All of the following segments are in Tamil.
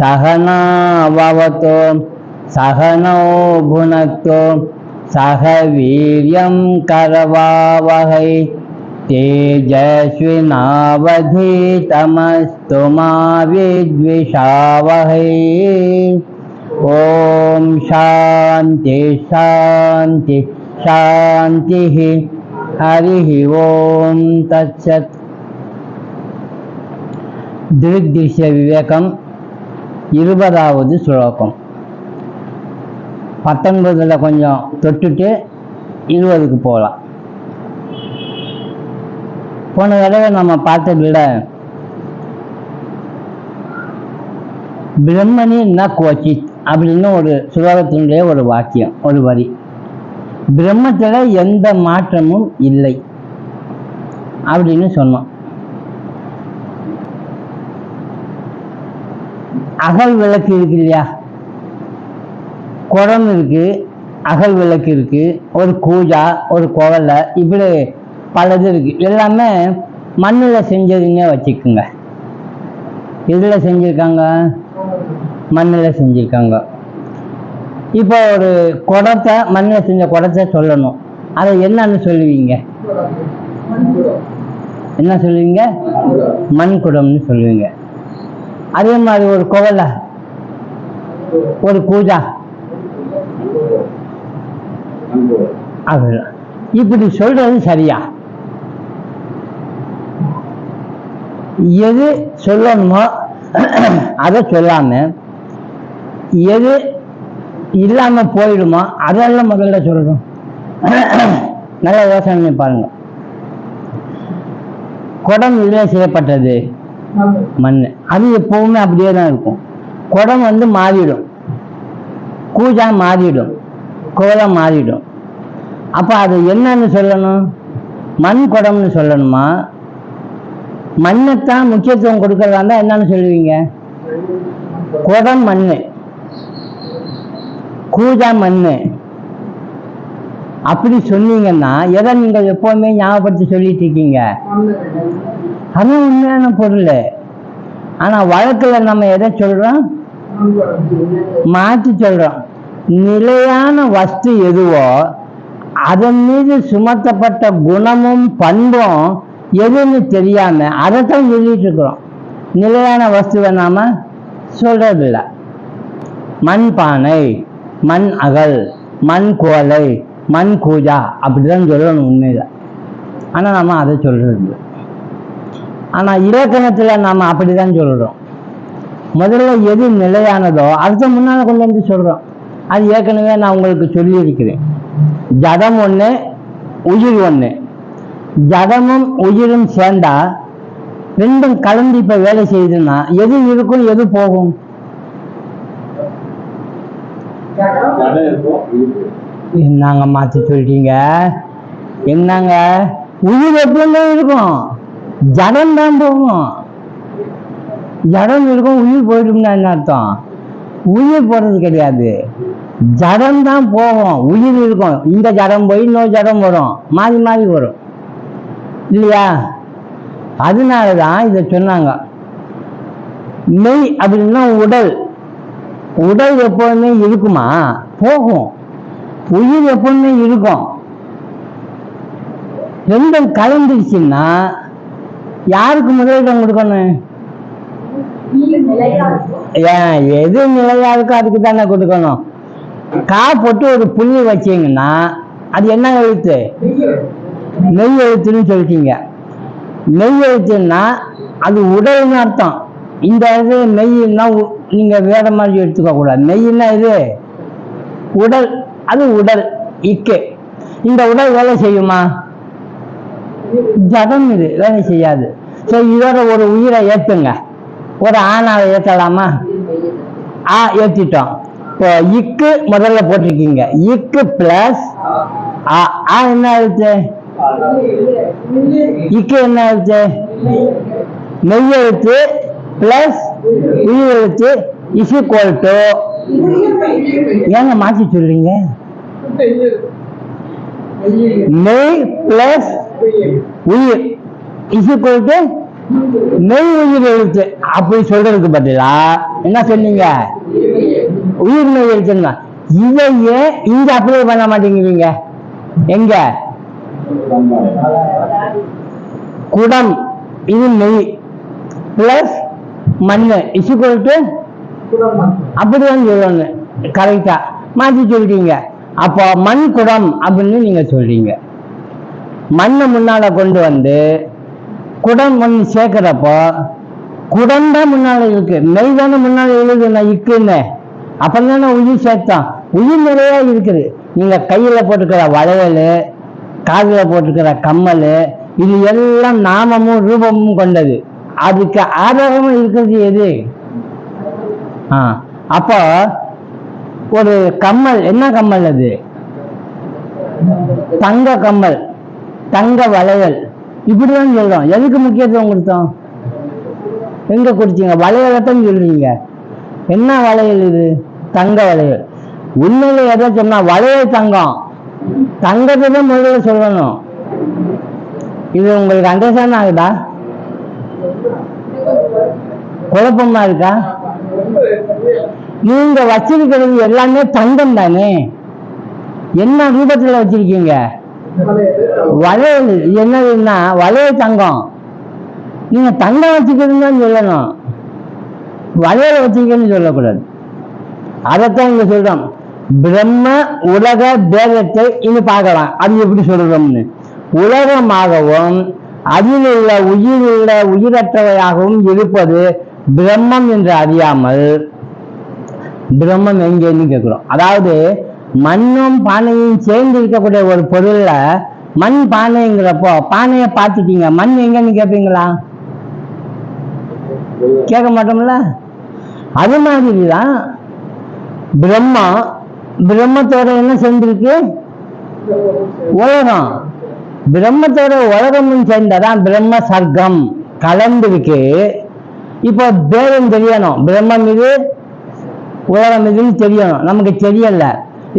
सहना भवतु सहनौ भुनक्तु सह वीर्यं करवावहै तेजस्विनावधीतमस्तु मा विद्विषावहै। ओम शांति शांति शांति। हरि ओम तत्सत्। दृग्दृश्य विवेकम 20வது ஸ்லோகம் 19ல் கொஞ்சம் தொட்டுட்டு 20க்கு போகலாம். போன தடவை நம்ம பார்த்ததில்ல, பிரம்மணி ந கோச்சித் அப்படின்னு ஒரு ஸ்லோகத்தினுடைய ஒரு வாக்கியம், ஒரு வரி. பிரம்மத்தில் எந்த மாற்றமும் இல்லை அப்படின்னு சொன்னோம். அகல் விளக்கு இருக்கு இல்லையா, குடம் இருக்கு, அகல் விளக்கு இருக்கு, ஒரு கூஜா, ஒரு குவலை, இப்படி பலது இருக்கு. எல்லாமே மண்ணில் செஞ்சதுங்க வச்சுக்குங்க. எதில் செஞ்சுருக்காங்க? மண்ணில் செஞ்சுருக்காங்க. இப்போ ஒரு குடத்தை, மண்ணில் செஞ்ச குடத்தை சொல்லணும், அதை என்னன்னு சொல்லுவீங்க? என்ன சொல்லுவீங்க? மண் குடம்னு சொல்லுவீங்க. அதே மாதிரி ஒரு குவலை, ஒரு பூஜா, அதுதான். இப்படி சொல்றது சரியா? எது சொல்லணுமோ அதை சொல்லாம, எது இல்லாம போயிடுமோ அதெல்லாம் முதல்ல சொல்லணும். நல்ல யோசனை பாருங்க. குடம் இதில் செய்யப்பட்டது மண், அது எப்பவுமே அப்படியே தான் இருக்கும். குடம் மாறிடும், கூஜா மாறிடும், குவலை மாறிடும். அப்ப அது என்னன்னு சொல்லணும்? மண் குடம்னு சொல்லணுமா? மண்ணைத்தான் முக்கியத்துவம் கொடுக்கறதா இருந்தா என்னன்னு சொல்லுவீங்க? குடம் மண்ணு, கூஜா மண்ணு. அப்படி சொன்னீங்கன்னா எதை நீங்க எப்பவுமே ஞாபகப்படுத்தி சொல்லிட்டு இருக்கீங்க? அது உண்மையான பொருள். ஆனா வழக்குல நம்ம எதை சொல்றோம்? மாற்றி சொல்றோம். நிலையான வஸ்து எதுவோ அதன் மீது சுமத்தப்பட்ட குணமும் பண்பும் எதுன்னு தெரியாம அதைத்தான் சொல்லிட்டு இருக்கிறோம். நிலையான வஸ்துவை நாம சொல்றதில்லை. மண் பானை, மண் அகல், மண் குவலை, மண் கூஜா, அப்படிதான் சொல்லணும் உண்மையில. ஆனா நாம அதை சொல்றது. ஆனா இலக்கணத்துல நாம அப்படிதான் சொல்றோம். முதல்ல எது நிலையானதோ அடுத்த முன்னால கொண்டு வந்து சொல்றோம். அது ஏற்கனவே நான் உங்களுக்கு சொல்லி இருக்கிறேன். ஜடம் ஒண்ணு, உயிர் ஒண்ணு. ஜடமும் உயிரும் சேர்ந்தா ரெண்டும் கலந்து இப்ப வேலை செய்யுதுன்னா எது இருக்கும், எது போகும்? என்னங்க மாத்தி சொல்றீங்க? என்னங்க, உயிர் எப்பவுமே இருக்கும், ஜடம் தான் போகும். ஜடம் இருக்கும், உயிர் போயிடும்னா என்ன அர்த்தம்? உயிர் போறது கிடையாது, ஜடம் தான் போகும், உயிர் இருக்கும். இந்த ஜடம் போய் இன்னொரு ஜடம் வரும், மாறி மாறி வரும் இல்லையா? அதனாலதான் இதை சொன்னாங்க. மெய் அப்படின்னா உடல். உடல் எப்பவுமே இருக்குமா? போகும். உயிர் எப்பவுமே இருக்கும். ரெண்டும் கலந்துருச்சுன்னா யாருக்கு முதலிடம் கொடுக்கணும்? ஏன் எது நிலையா இருக்கோ அதுக்கு தானே கொடுக்கணும். கா போட்டு ஒரு புள்ளி வச்சீங்கன்னா அது என்ன எழுத்து? மெய் எழுத்துன்னு சொல்லிட்டீங்க. மெய் எழுத்துன்னா அது உடல்னு அர்த்தம். இந்த இது மெய்னா நீங்க வேற மாதிரி எடுத்துக்க கூடாது. மெய்னா இது உடல், அது உடல் இக்கு. இந்த உடல் வேலை செய்யுமா? ஜடம் இது வேலை செய்யாது. ஸோ இதோட ஒரு உயிரை ஏற்றுங்க. ஒரு ஆணாவை ஏற்றலாமா? ஆ ஏற்றிட்டோம். இப்போ இக்கு முதல்ல போட்டிருக்கீங்க. இக்கு பிளஸ் ஆ. ஆ என்ன எழுத்து? இக்கு என்ன எழுத்து? மெய் எழுத்து பிளஸ் உயிர் எழுத்து இஸ் ஈக்குவல் டு. ஏங்க மாற்றி சொல்றீங்க? மெய் பிளஸ் உயிர் இஸ் ஈக்குவல் டு மெய் உயிர் எழுத்து அப்படி சொல்றதுக்கு பதிலா என்ன சொன்னீங்க? உயிர் மெய் எழுத்துன்னா இதையே இங்க அப்ளை பண்ண மாட்டேங்கிறீங்க. எங்க? குடம் இது மெய் பிளஸ் மண்ணு இசுக்குவல் டு அப்படிதான் சொல்லணும். கரெக்டா மாற்றி சொல்றீங்க. அப்போ மண் குடம் அப்படின்னு நீங்க சொல்றீங்க. மண்ணை முன்னால கொண்டு வந்து குடம் மண் சேர்க்கிறப்போ குடம் தான் முன்னால இருக்கு, மெய் தானே முன்னால எழுது நான் இக்குன்னு. அப்பதானே உயிர் சேர்த்தான். உயிர் நிறையா இருக்குது. நீங்க கையில போட்டுக்கிற வளையல், காதுல போட்டுக்கிற கம்மல், இது எல்லாம் நாமமும் ரூபமும் கொண்டது. அதுக்கு ஆதாரமும் இருக்கிறது எது? அப்போ ஒரு கம்மல், என்ன கம்மல் அது? தங்க கம்மல், தங்க வளையல், இப்படிதான் சொல்றோம். எதுக்கு முக்கியத்துவம் கொடுத்தோம்? எங்க குடிச்சீங்க? வளையலத்தான் சொல்றீங்க. என்ன வளையல் இது? தங்க வளையல். உண்மையில எதை சொன்னா வளையல் தங்கம், தங்கத்தை தான் முதல்ல சொல்லணும். இது உங்களுக்கு அண்டர்ஸ்டாண்ட் ஆகுதா? குழப்பமா இருக்கா? நீங்க வச்சிருக்கிறது எல்லாமே தங்கம் தானே, என்ன ரூபத்துல வச்சிருக்கீங்க? வளையல் என்னதுன்னா வளையல் தங்கம். நீங்க தங்கம் வச்சுக்கிறதுன்னு சொல்லணும், வளையல் வச்சிருக்கேன்னு சொல்லக்கூடாது. அதைத்தான் இங்க சொல்றோம். பிரம்ம உலக பேதத்தை இனி பார்க்கலாம். அது எப்படி சொல்றோம்னு. உலகமாகவும் அதில் உள்ள உயிரற்றவையாகவும் இருப்பது பிரம்மம் என்று அறியாமல், பிரம்மம் எங்கேன்னு கேட்கிறோம். அதாவது மண்ணும் பானையும் சேர்ந்து இருக்கக்கூடிய ஒரு பொருள்ல மண் பானைங்கிறப்போ பானையை பார்த்துட்டீங்க, மண் எங்கன்னு கேட்பீங்களா? கேட்க மாட்டோம்ல. அது மாதிரிதான் பிரம்மம், பிரம்மத்தோட என்ன சேர்ந்திருக்கு? உலகம். பிரம்மத்தோட உலகமும் சேர்ந்ததான் பிரம்ம சர்க்கம் கலந்துருக்கு. இப்போ பேதம் தெரியணும், பிரம்மம் இது உலகம் இதுன்னு தெரியணும். நமக்கு தெரியல.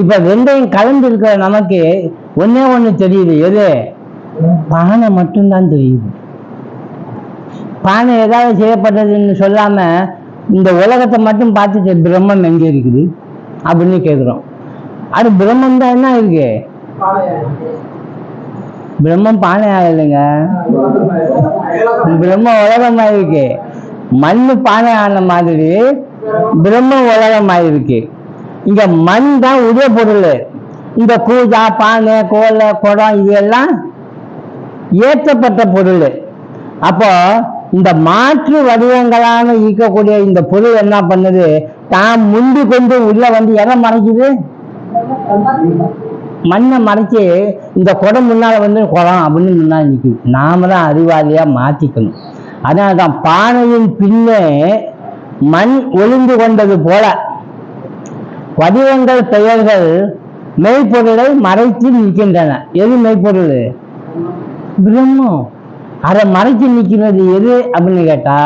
இப்ப ரெண்டையும் கலந்து இருக்கிற நமக்கு ஒன்னே ஒண்ணு தெரியுது. எது? பானை மட்டும்தான் தெரியுது. பானை ஏதாவது செய்யப்பட்டதுன்னு சொல்லாம இந்த உலகத்தை மட்டும் பார்த்துட்டு பிரம்மம் எங்க இருக்குது அப்படின்னு கேட்கிறோம். அது பிரம்மம் தான் என்ன இருக்கு? பிரம்மம் பானை ஆகலைங்க, பிரம்ம உலகமா இருக்கு. மண்ணு பானை ஆன மாதிரி பிரம்ம உலகமாயிருக்கு. இங்க மண் தான் உடைய பொருள். இந்த கூஜா, பானை, கோலை, குடம் இதெல்லாம் ஏற்றப்பட்ட பொருள். அப்போ இந்த மாற்று வடிவங்களான இருக்கக்கூடிய இந்த பொருள் என்ன பண்ணுது? தான் முந்தி கொண்டு உள்ள வந்து எதை மறைக்குது? மண்ணை மறைச்சு இந்த குடம் முன்னால வந்து குடம் அப்படின்னு முன்னாடி நிற்குது. நாம தான் அறிவாளியா மாற்றிக்கணும். அதனால்தான் பானையின் பின்னே மண் ஒளிந்து கொண்டது போல வடிவங்கள், பெயர்கள் மெய்ப்பொருளை மறைத்து நிற்கின்றன. எது மெய்ப்பொருள்? பிரம்மம். அதை மறைச்சு நிற்கிறது எது அப்படின்னு கேட்டா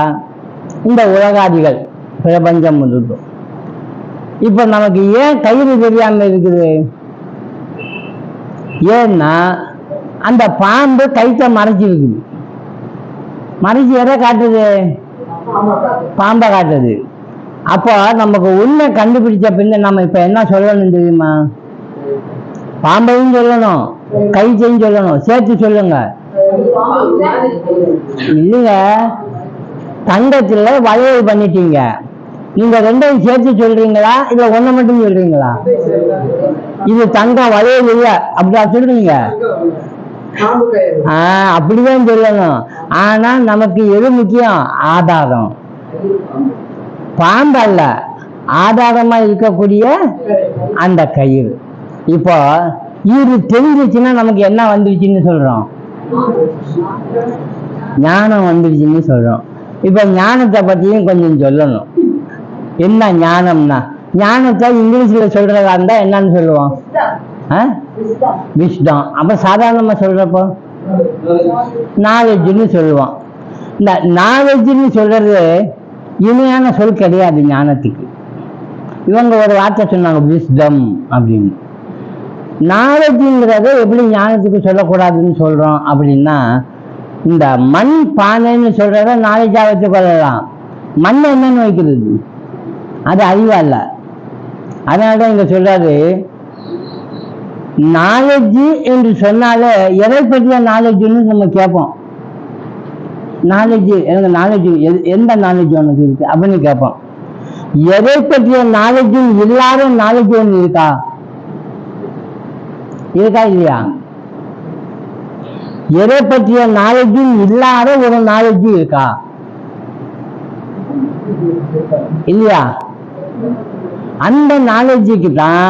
இந்த உலகாதிகள், பிரபஞ்சம் முழுது. இப்ப நமக்கு ஏன் கயிறு தெரியாம இருக்குது? ஏன்னா அந்த பாம்பு கைத்தை மறைச்சிருக்குது. மறைச்சு எதை காட்டுது? பாம்பை காட்டுது. அப்போ நமக்கு உண்மை கண்டுபிடிச்ச பின்ன நம்ம இப்ப என்ன சொல்லணும் தெரியுமா? பாம்பையும் சொல்லணும், கைத்தையும் சொல்லணும். சேர்த்து சொல்லுங்க. இல்லைங்க, தங்கத்துல வளையல் பண்ணிட்டீங்க. நீங்க ரெண்டையும் சேர்த்து சொல்றீங்களா இல்ல ஒண்ணு மட்டும் சொல்றீங்களா? இது தங்கம் வளையல் இல்ல அப்படியா சொல்றீங்க? அப்படிதான் சொல்லணும். ஆனா நமக்கு எது முக்கியம்? ஆதாரம். பாம்பு அல்ல, ஆதாரமா இருக்கக்கூடிய அந்த கயிறு. இப்போ இது தெரிஞ்சிச்சுன்னா நமக்கு என்ன வந்துருச்சுன்னு சொல்றோம்? ஞானம் வந்துருச்சுன்னு சொல்றோம். இப்ப ஞானத்தை பத்தியும் கொஞ்சம் சொல்லணும். என்ன ஞானம்னா? ஞானத்தை இங்கிலீஷ்ல சொல்றதா இருந்தா என்னன்னு சொல்லுவோம்? விஸ்டம். அப்ப சாதாரணமா சொல்றப்போ நாலேஜ்னு சொல்லுவோம். இந்த நாலேஜ்னு சொல்றது இனிமையான சொல் கிடையாது ஞானத்துக்கு. இவங்க ஒரு வார்த்தை சொன்னாங்க, விஸ்டம் அப்படின்னு. நாலேஜ்ங்கிறத எப்படி ஞானத்துக்கு சொல்லக்கூடாதுன்னு சொல்றோம் அப்படின்னா, இந்த மண் பானைன்னு சொல்றத நாலேஜா வச்சு கொள்ளலாம். மண் என்னன்னு வைக்கிறது அது அறிவா இல்ல. அதனாலதான் இங்க சொல்றாரு, நாலேஜ் என்று சொன்னாலே எதை பற்றிய நாலேஜ்னு நம்ம கேட்போம். நாலேஜ் எனக்கு நாலேஜ் எந்த நாலேஜ் உனக்கு இருக்கு அப்படின்னு கேட்போம். எதை பற்றிய நாலேஜும் இல்லாத நாலேஜ் ஒன்று இருக்கா இல்லையா? எதை பற்றிய நாலேஜும் இல்லாத ஒரு நாலேஜ் இருக்கா இல்லையா? அந்த நாலேஜுக்கு தான்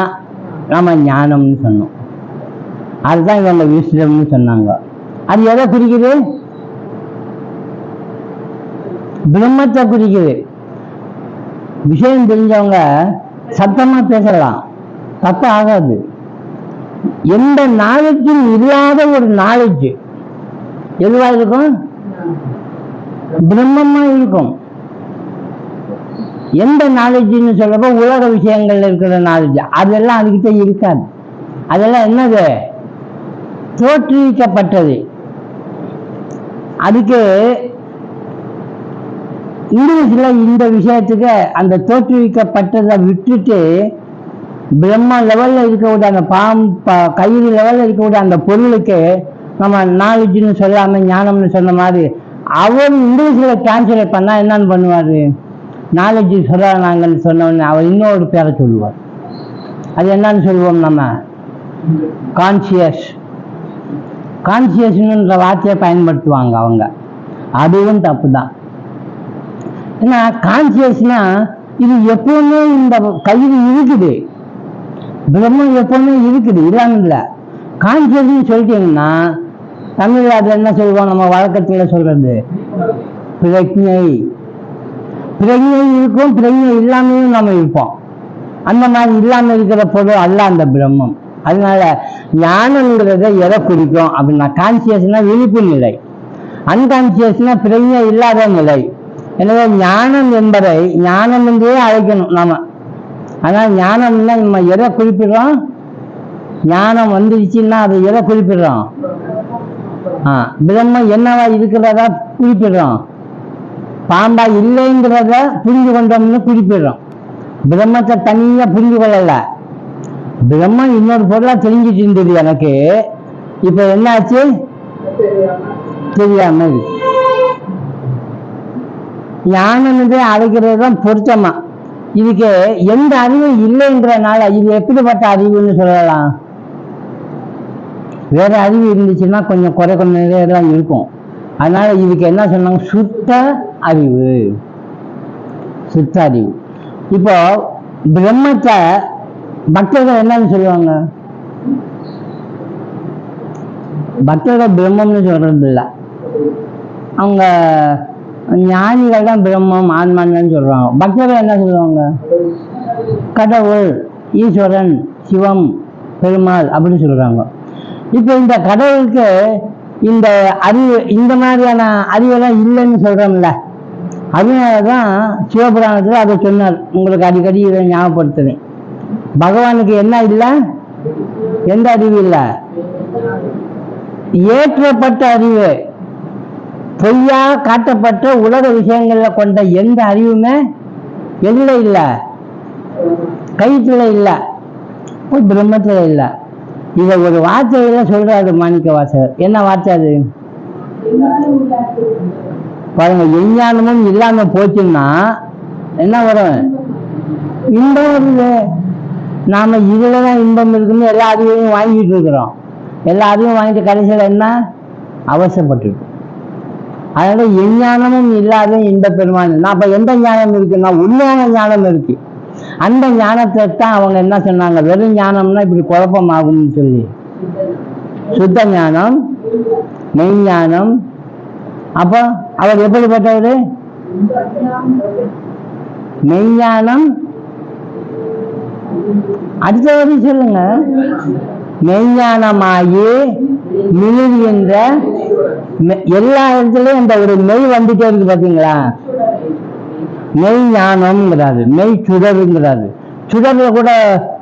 நம்ம ஞானம்னு சொன்னோம். அதுதான் இவங்க விஸ்டம்னு சொன்னாங்க. அது எதை குறிக்குது? பிரம்மத்தை குறிக்குது. விஷயம் தெரிஞ்சவங்க சத்தமா பேசலாம், தப்பு ஆகாது. எந்த நாலேஜும் இல்லாத ஒரு நாலேஜ் எதுவா இருக்கும்? பிரம்மமா இருக்கும். எந்த நாலேஜ்னு சொல்றப்போ உலக விஷயங்கள்ல இருக்கிற நாலேஜ் அதெல்லாம் அதுகிட்ட இருக்காது. அதெல்லாம் என்னது? தோற்றுவிக்கப்பட்டது. அதுக்கு இங்கிலீஷ்ல இந்த விஷயத்துக்கு அந்த தோற்றுவிக்கப்பட்டதை விட்டுட்டு பிரம்ம லெவல்ல இருக்கக்கூடிய அந்த கயிறு லெவல்ல இருக்கக்கூடிய அந்த பொருளுக்கு நம்ம நாலேஜ்னு சொல்லாம ஞானம்னு சொன்ன மாதிரி அவர் இங்கிலீஷ்ல டிரான்ஸ்லேட் பண்ணா என்னன்னு பண்ணுவாரு? நாலேஜ் சொல்றாங்கன்னு சொன்ன உடனே அவர் இன்னொரு பேரை சொல்லுவார். அது என்னன்னு சொல்லுவோம் நம்ம? கான்சியஸ். கான்சியஸ்ன்ற வார்த்தையை பயன்படுத்துவாங்க அவங்க. அதுவும் தப்பு தான். ஏன்னா கான்சியஸ்னா இது எப்பவுமே இந்த கயிறு இருக்குது, பிரம்மம் எப்பவுமே இருக்குது, இல்லாம இல்லை. கான்சியஸ்ன்னு சொல்லிட்டீங்கன்னா தமிழ்ல அதுல என்ன சொல்லுவோம்? நம்ம வழக்கத்துல சொல்றது பிரஜை. பிரஜை இருக்கும், பிரஜை இல்லாமையும் நம்ம இருப்போம். அந்த மாதிரி இல்லாம இருக்கிற பொருள் அல்ல அந்த பிரம்மம். அதனால ஞானம்ங்கிறத எதை குறிக்கும் அப்படின்னா, கான்சியஸ்னா விழிப்பு நிலை, அன்கான்சியஸ்னா பிரஜை இல்லாத நிலை. எனவே ஞானம் என்பதை ஞானம் என்றே அழைக்கணும் நாம. அதனால ஞானம்னா நம்ம எதை குறிப்பிடுறோம்? ஞானம் வந்துடுச்சுன்னா அதை எதை குறிப்பிடுறோம்? பிரம்மம் என்னவா இருக்கிறதா குறிப்பிடுறோம். பாம்பா இல்லைங்கிறத புரிஞ்சு கொண்டோம்னு குறிப்பிடுறோம். பிரம்மத்தை தனியா புரிஞ்சு கொள்ளல. பிரம்மம் இன்னொரு பொருளா தெரிஞ்சிட்டு இருந்தது எனக்கு. இப்ப என்னாச்சு? தெரியாம ஞானம் என்று அழைக்கிறது தான் பொருத்தமா. இதுக்கு எந்த அறிவும் இல்லைன்றனால இது எப்படிப்பட்ட அறிவுன்னு சொல்லலாம்? வேற அறிவு இருந்துச்சுன்னா கொஞ்சம் குறை நிறைய இருக்கும். அதனால இதுக்கு என்ன சொன்னாங்க? சுத்த அறிவு. சுத்த அறிவு. இப்போ பிரம்மத்தை பக்தர்கள் என்னன்னு சொல்லுவாங்க? பக்தர்கள் பிரம்மம்னு சொல்றது இல்லை. அவங்க ஞானிகள் தான் பிரம்மம் ஆன்மான்னு சொல்றாங்க. பக்தர்கள் என்ன சொல்லுவாங்க? கடவுள், ஈஸ்வரன், சிவம், பெருமாள் அப்படின்னு சொல்றாங்க. இப்போ இந்த கடவுளுக்கு இந்த அறிவு, இந்த மாதிரியான அறிவெல்லாம் இல்லைன்னு சொல்றோம்ல. அதனாலதான் சிவபுராணத்துல அதை சொன்னார். உங்களுக்கு அடிக்கடி இதை ஞாபகப்படுத்துறேன். பகவானுக்கு என்ன இல்லை? எந்த அறிவு இல்லை? ஏற்றப்பட்ட அறிவு. பொய்யா காட்டப்பட்ட உலக விஷயங்கள்ல கொண்ட எந்த அறிவுமே எதுல இல்லை? கயிற்றுல இல்லை, பிரம்மத்துல இல்லை. இதை ஒரு வார்த்தையில சொல்றாரு மாணிக்க வாசகர். என்ன வார்த்தை அது? பாருங்க, எஞ்ஞானமும் இல்லாம போச்சுன்னா என்ன வரும்? இன்பம் வருது. நாம இதுலதான் இன்பம் இருக்குன்னு எல்லா அறிவையும் வாங்கிட்டு இருக்கிறோம். எல்லா அறிவும் வாங்கிட்டு கடைசியில் என்ன? அவசரப்பட்டு. அதனால எஞ்ஞானமும் இல்லாத இந்த பெருமான். அப்ப எந்த ஞானம் இருக்குன்னா உண்மையான ஞானம் இருக்கு. அந்த ஞானத்தை தான் அவங்க என்ன சொன்னாங்க? வெறும் ஞானம்னா இப்படி குழப்பமாகும்னு சொல்லி சுத்த ஞானம், மெய்ஞானம். அப்போ அவர் எப்படிப்பட்டவர்? மெய்ஞானம். அடுத்த வரி சொல்லுங்க. மெய்ஞானமாகி மிளிர் என்ற எல்லா இடத்துலயும் அந்த ஒரு மெய் வந்துட்டே இருக்கு. பாத்தீங்களா? மெய் ஞானம்ங்கிறாரு, மெய் சுடருங்கிறாரு. சுடர்ல கூட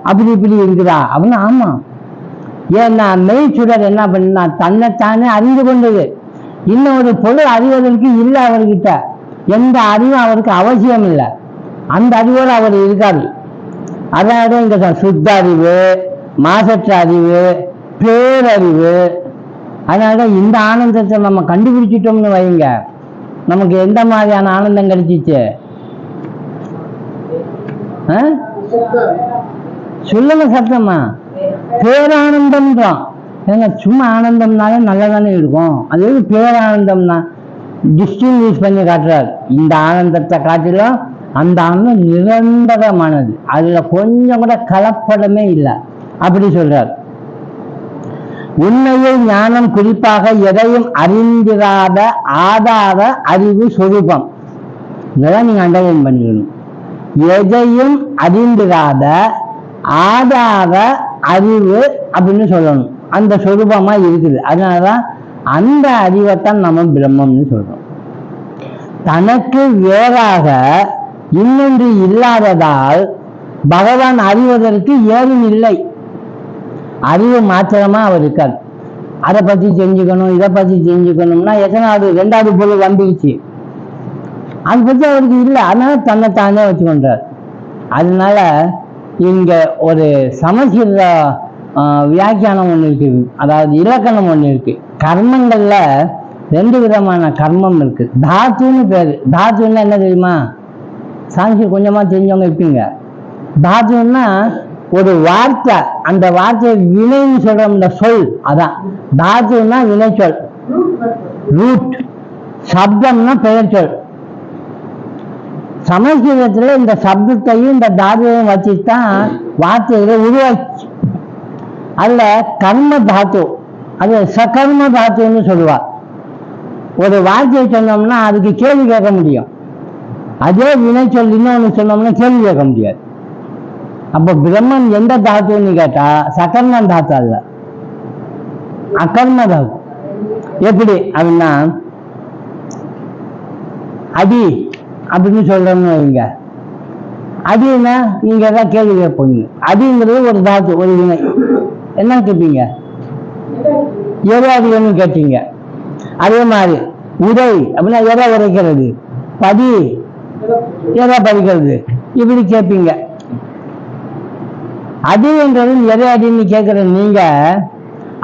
அப்படி இப்படி இருக்குதா அப்படின்னு? ஆமா. ஏன்னா மெய் சுடர் என்ன பண்ணா தன்னைத்தானே அறிந்து கொண்டது. இன்னொரு பொருள் அறிவதற்கு இல்லை அவர்கிட்ட. எந்த அறிவும் அவருக்கு அவசியம் இல்லை. அந்த அறிவோடு அவர் இருக்காரு. அதாவது இங்க சுத்த அறிவு, மாசற்ற அறிவு, பேரறிவு. அதனால இந்த ஆனந்தத்தை நம்ம கண்டுபிடிச்சிட்டோம்னு வைங்க, நமக்கு எந்த மாதிரியான ஆனந்தம் கிடைச்சிச்சு? சொல்லுங்க சத்தமா. பேரானந்தம்ன்றோம். ஏங்க சும்மா ஆனந்தம்னாலே நல்லதானே இருக்கும். அது பேரானந்தம்னா டிஸ்டிங்விஷ் பண்ணி காட்டுறாரு. இந்த ஆனந்தத்தை காட்டிலும் அந்த ஆனந்தம் நிரந்தரமானது, அதுல கொஞ்சம் கூட கலப்படமே இல்லை அப்படி சொல்றார். உண்மையில் ஞானம் குறிப்பாக எதையும் அறிந்திராத ஆதார அறிவு சொரூபம். இதெல்லாம் நீங்க அண்டர்லைன் பண்ணிக்கணும். எதையும் அறிந்திராத ஆதார அறிவு அப்படின்னு சொல்லணும். அந்த சொரூபமா இருக்குது. அதனாலதான் அந்த அறிவைத்தான் நம்ம பிரம்மம்னு சொல்றோம். தனக்கு வேறாக இன்னொன்று இல்லாததால் பகவான் அறிவதற்கு ஏதும் இல்லை. அறிவு மாத்திரமா அவர் இருக்காது. அதை பத்தி செஞ்சுக்கணும், இதை பத்தி செஞ்சுக்கணும்னா எத்தனாவது ரெண்டாவது பொருள் வந்துருச்சு, அதை பத்தி அவருக்கு இல்லை. அதனால தன்னைத்தானே வச்சுக்கொண்டார். அதனால இங்க ஒரு சமஸ்கிருத வியாக்கியானம் ஒன்று இருக்கு, அதாவது இலக்கணம் ஒன்று இருக்கு. கர்மங்கள்ல 2 விதமான கர்மம் இருக்கு. தாத்துன்னு பேரு. தாத்துன்னா என்ன தெரியுமா? சான்ஸ்கிரிட் கொஞ்சமா தெரிஞ்சவங்க இருப்பீங்க. தாத்துன்னா ஒரு வார்த்தை, அந்த வார்த்தையை வினைன்னு சொல்றோம். இந்த சொல் அதான் தாத்துன்னா வினை சொல். ரூட். சப்தம்னா பெயர் சொல். சமஸ்கிருதத்துல இந்த சப்தத்தையும் இந்த தாத்துவையும் வச்சுதான் வார்த்தைகளை உருவாச்சு. அதுல கர்ம தாத்து, அது சகர்ம தாத்துன்னு சொல்லுவார். ஒரு வார்த்தையை சொன்னோம்னா அதுக்கு கேள்வி கேட்க முடியும். அதே வினை சொல் இன்னொன்று சொன்னோம்னா கேள்வி கேட்க முடியாது. அப்ப பிரம்மன் எந்த தாத்துன்னு கேட்டா சகர்ம தாத்து அல்ல, அகர்ம தாத்து. எப்படி அப்படின்னா, அடி அப்படின்னு சொல்றோம்னு வைங்க. அடின்னா நீங்க ஏதாவது கேள்வி கேட்பீங்க. அடிங்கிறது ஒரு தாத்து, ஒரு வினை. என்ன கேட்பீங்க? எதாவது கேட்டீங்க. அதே மாதிரி உரை அப்படின்னா எதை உரைக்கிறது, படி எதை படிக்கிறது, இப்படி கேட்பீங்க. அடின்றது எதை அடின்னு கேட்கிற நீங்க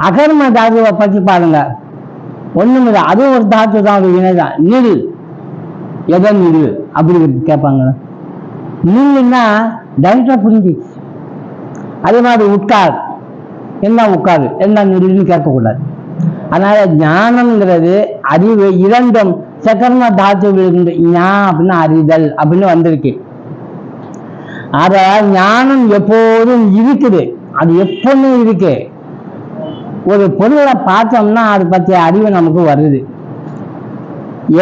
அகர்ம தாத்துவை பற்றி பாருங்க. ஒண்ணுமில்லை, அதுவும் ஒரு தாத்து தான், ஒரு வினைதான். நில், எதை நில் அப்படி கேட்பாங்க. நில்லுன்னா டைரக்டா புரிஞ்சிச்சு. அதே மாதிரி உட்கார், என்ன உட்காரு, என்ன நில்லுன்னு கேட்கக்கூடாது. அதனால ஞானம்ங்கிறது அறிவு இரண்டும் சகர்ம தாத்துவிலிருந்து ஞா அப்படின்னா அறிதல் அப்படின்னு வந்திருக்கு. அத ஞானம் எப்போதும் இருக்குது, அது எப்பொழுதும் இருக்கு. ஒரு பொருளை பார்த்தோம்னா அது பற்றிய அறிவு நமக்கு வருது.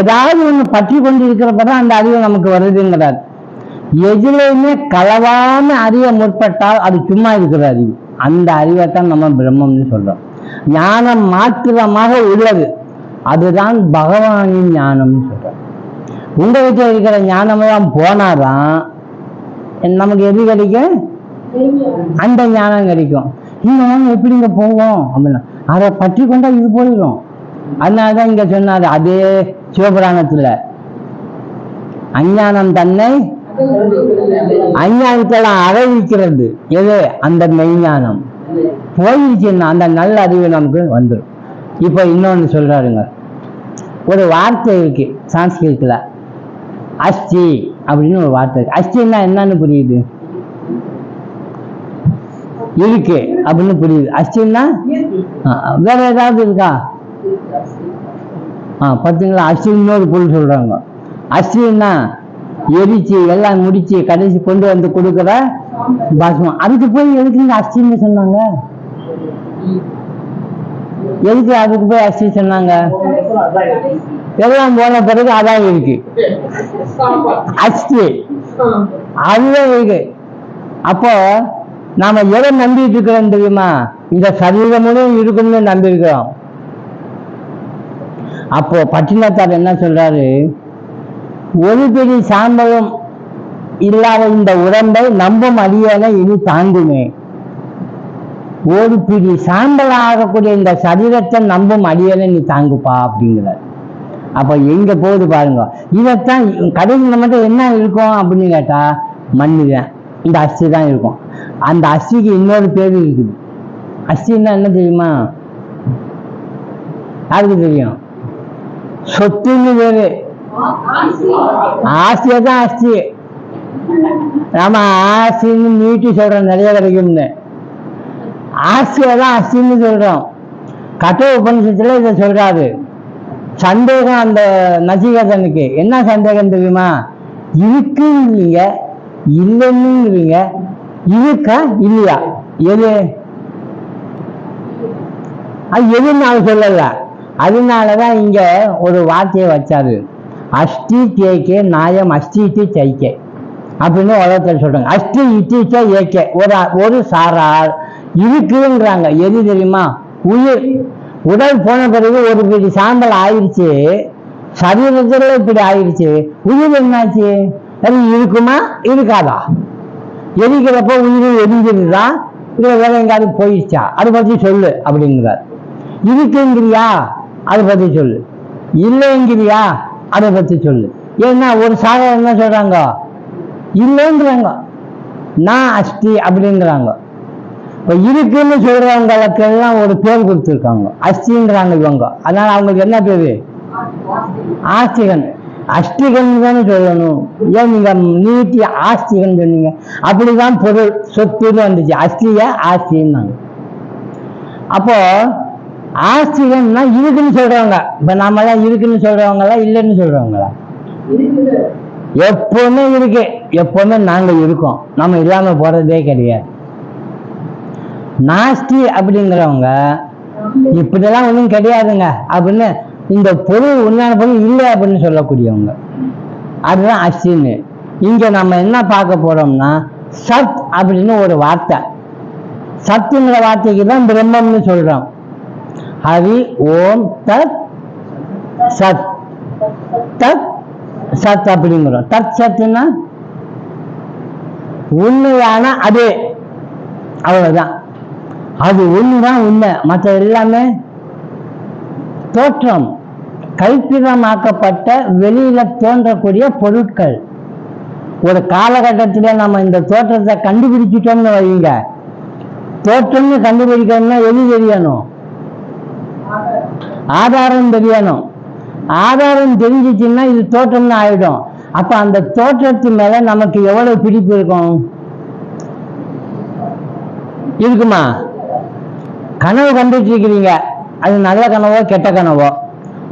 ஏதாவது ஒண்ணு பற்றி கொண்டு இருக்கிறப்பதான் அந்த அறிவு நமக்கு வருதுங்கிறார். எதுலையுமே களவான அறிவை முற்பட்டால் அது சும்மா இருக்கிற அறிவு. அந்த அறிவைத்தான் நம்ம பிரம்மம்னு சொல்றோம். ஞானம் மாத்திரமாக உள்ளது, அதுதான் பகவானின் ஞானம்னு சொல்றோம். உங்க வீட்டில் இருக்கிற ஞானமெல்லாம் போனாதான் நமக்கு எது கிடைக்கும்? அந்த ஞானம் கிடைக்கும். இந்த ஞானம் எப்படிங்க போவோம் அப்படின்னா அதை பற்றி கொண்டா இது போயிடும். அதனாலதான் இங்க சொன்னாரு அதே சிவபுராணத்துல, அஞ்ஞானம் தன்னை அஞ்ஞானத்தெல்லாம் அறிவிக்கிறது எது? அந்த மெய்ஞானம் போயிடுச்சுன்னா அந்த நல்ல அறிவு நமக்கு வந்துடும். இப்ப இன்னொன்னு சொல்றாருங்க. ஒரு வார்த்தை இருக்கு சான்ஸ்கிரிட்ல, அஸ்தி அப்படின்னு ஒரு வார்த்தை இருக்கு. அஸ்தின்னா என்னன்னு புரியுது? இருக்கு அப்படின்னு புரியுது. அஸ்தின்னா வேற ஏதாவது இருக்கா? பார்த்தீங்களா? அஸ்தின்னு ஒரு பொருள் சொல்றாங்க. அஸ்தின்னா எரிச்சு எல்லாம் முடிச்சு கடைசி கொண்டு வந்து கொடுக்குற பாஸ்மம். அதுக்கு போய் எதுக்கு அஸ்தின்னு சொன்னாங்க? எதுக்கு அதுக்கு போய் அஸ்தி சொன்னாங்க? எல்லாம் போன பிறகு அதான் இருக்கு, அஸ்தி அதுதான் இருக்கு. அப்போ நாம எதை நம்பிட்டு இருக்கிறோம் தெரியுமா? இந்த சரீரமும் இருக்கும்னு நம்பி இருக்கிறோம். அப்போ பட்டினத்தார் என்ன சொல்றாரு? ஒரு பெரிய சாம்பலும் இல்லாத இந்த உடம்பை நம்பும் அடியனை இனி தாண்டுமே. ஒரு பிடி சாம்பல் ஆகக்கூடிய இந்த சரீரத்தை நம்பும் அடியலை நீ தாங்குப்பா அப்படிங்கிறார். அப்ப எங்க போகுது பாருங்க. இதைத்தான் கடைசியில் மட்டும் என்ன இருக்கும் அப்படின்னு கேட்டா மண்ணுதான், இந்த அஸ்தி தான் இருக்கும். அந்த அஸ்திக்கு இன்னொரு பேர் இருக்குது. அஸ்தின்னா என்ன தெரியுமா? யாருக்கு தெரியும்? சொத்துன்னு பேரு. ஆஸ்தியை தான் அஸ்தி. நாம ஆஸ்தின்னு நீட்டி சொல்றோம், நிறைய கிடைக்கும்னு. ஆஸ்தியை தான் அஸ்தின்னு சொல்றோம். கட்ட உபநிஷத்துல இதை சொல்றாரு. சந்தேகம் அந்த நசிகேதனுக்கு என்ன சந்தேகம் தெரியுமா? இருக்குங்கிறீங்க, இல்லைன்னுங்கிறீங்க, இருக்கா இல்லையா? எது அது எதுன்னு அவர் சொல்லல. அதனாலதான் இங்க ஒரு வார்த்தையை வச்சாரு. அஷ்டி தேக்கே நாயம் அஷ்டிட்டு தைக்கே அப்படின்னு உலகத்தில் சொல்றாங்க. அஷ்டி இட்டிச்ச ஏக்கே ஒரு சாரால் இருக்குங்கிறாங்க. எது தெரியுமா? உயிர். உடல் போன பிறகு ஒரு பிடி சாம்பல் ஆயிடுச்சு, சரீரத்துல இப்படி ஆயிடுச்சு. உயிர் என்னாச்சு? அது இருக்குமா இருக்காதா? எரிக்கிறப்ப உயிர் எரிஞ்சிருந்தா இல்லை வேற எங்காவது போயிடுச்சா? அதை பற்றி சொல்லு அப்படிங்கிறார். இருக்குங்கிறியா? அதை பற்றி சொல்லு. இல்லைங்கிறியா? அதை பற்றி சொல்லு. ஏன்னா ஒரு சாகர் என்ன சொல்றாங்க? இல்லைங்கிறாங்க, நான் அஷ்டி அப்படிங்கிறாங்க. இப்போ இருக்குன்னு சொல்றவங்களுக்கெல்லாம் ஒரு பேர் கொடுத்துருக்காங்க, அஸ்திங்கிறாங்க இவங்க. அதனால அவங்களுக்கு என்ன பேரு? ஆஸ்திகன். அஷ்டிகன் தானே சொல்லணும். ஏன் நீங்க நீட்டி ஆஸ்திகன் சொன்னீங்க? அப்படிதான் பொருள் சொத்துன்னு வந்துச்சு. அஸ்திய ஆஸ்தின்னாங்க. அப்போ ஆஸ்திகன்னா இருக்குன்னு சொல்றவங்க. இப்ப நாமெல்லாம் இருக்குன்னு சொல்றவங்களா இல்லைன்னு சொல்றவங்களா? எப்பவுமே இருக்கு. எப்பவுமே நாங்க இருக்கோம், நம்ம இல்லாம போறதே கிடையாது. நாஸ்தி அப்படிங்கிறவங்க இப்படிலாம் ஒன்றும் கிடையாதுங்க அப்படின்னு, இந்த பொருள் உண்மையான பொருள் இல்லை அப்படின்னு சொல்லக்கூடியவங்க, அதுதான் அஸ்தின்னு. இங்க நம்ம என்ன பார்க்க போறோம்னா சத் அப்படின்னு ஒரு வார்த்தை. சத்துங்கிற வார்த்தைக்கு தான் பிரம்மம்னு சொல்றோம். ஹரி ஓம் தத் சத். தத் சத் அப்படிங்கிறோம். தத் சத்துன்னா உண்மையான அது, அவ்வளவுதான். அது ஒண்ணுதான் உண்மை, மற்ற எல்லாமே தோற்றம், கல்பிதமாக்கப்பட்ட வெளியில தோன்றக்கூடிய பொருட்கள். ஒரு காலகட்டத்தில் நம்ம இந்த தோற்றத்தை கண்டுபிடிச்சிட்டோம்னு வைங்க. தோற்றம்னு கண்டுபிடிக்கணும்னா எது தெரியணும்? ஆதாரம் தெரியணும். ஆதாரம் தெரிஞ்சிச்சுன்னா இது தோற்றம்னு ஆயிடும். அப்ப அந்த தோற்றத்து மேல நமக்கு எவ்வளவு பிடிப்பு இருக்கும்? இருக்குமா? கனவு கண்டுட்டு இருக்கிறீங்க, அது நல்ல கனவோ கெட்ட கனவோ,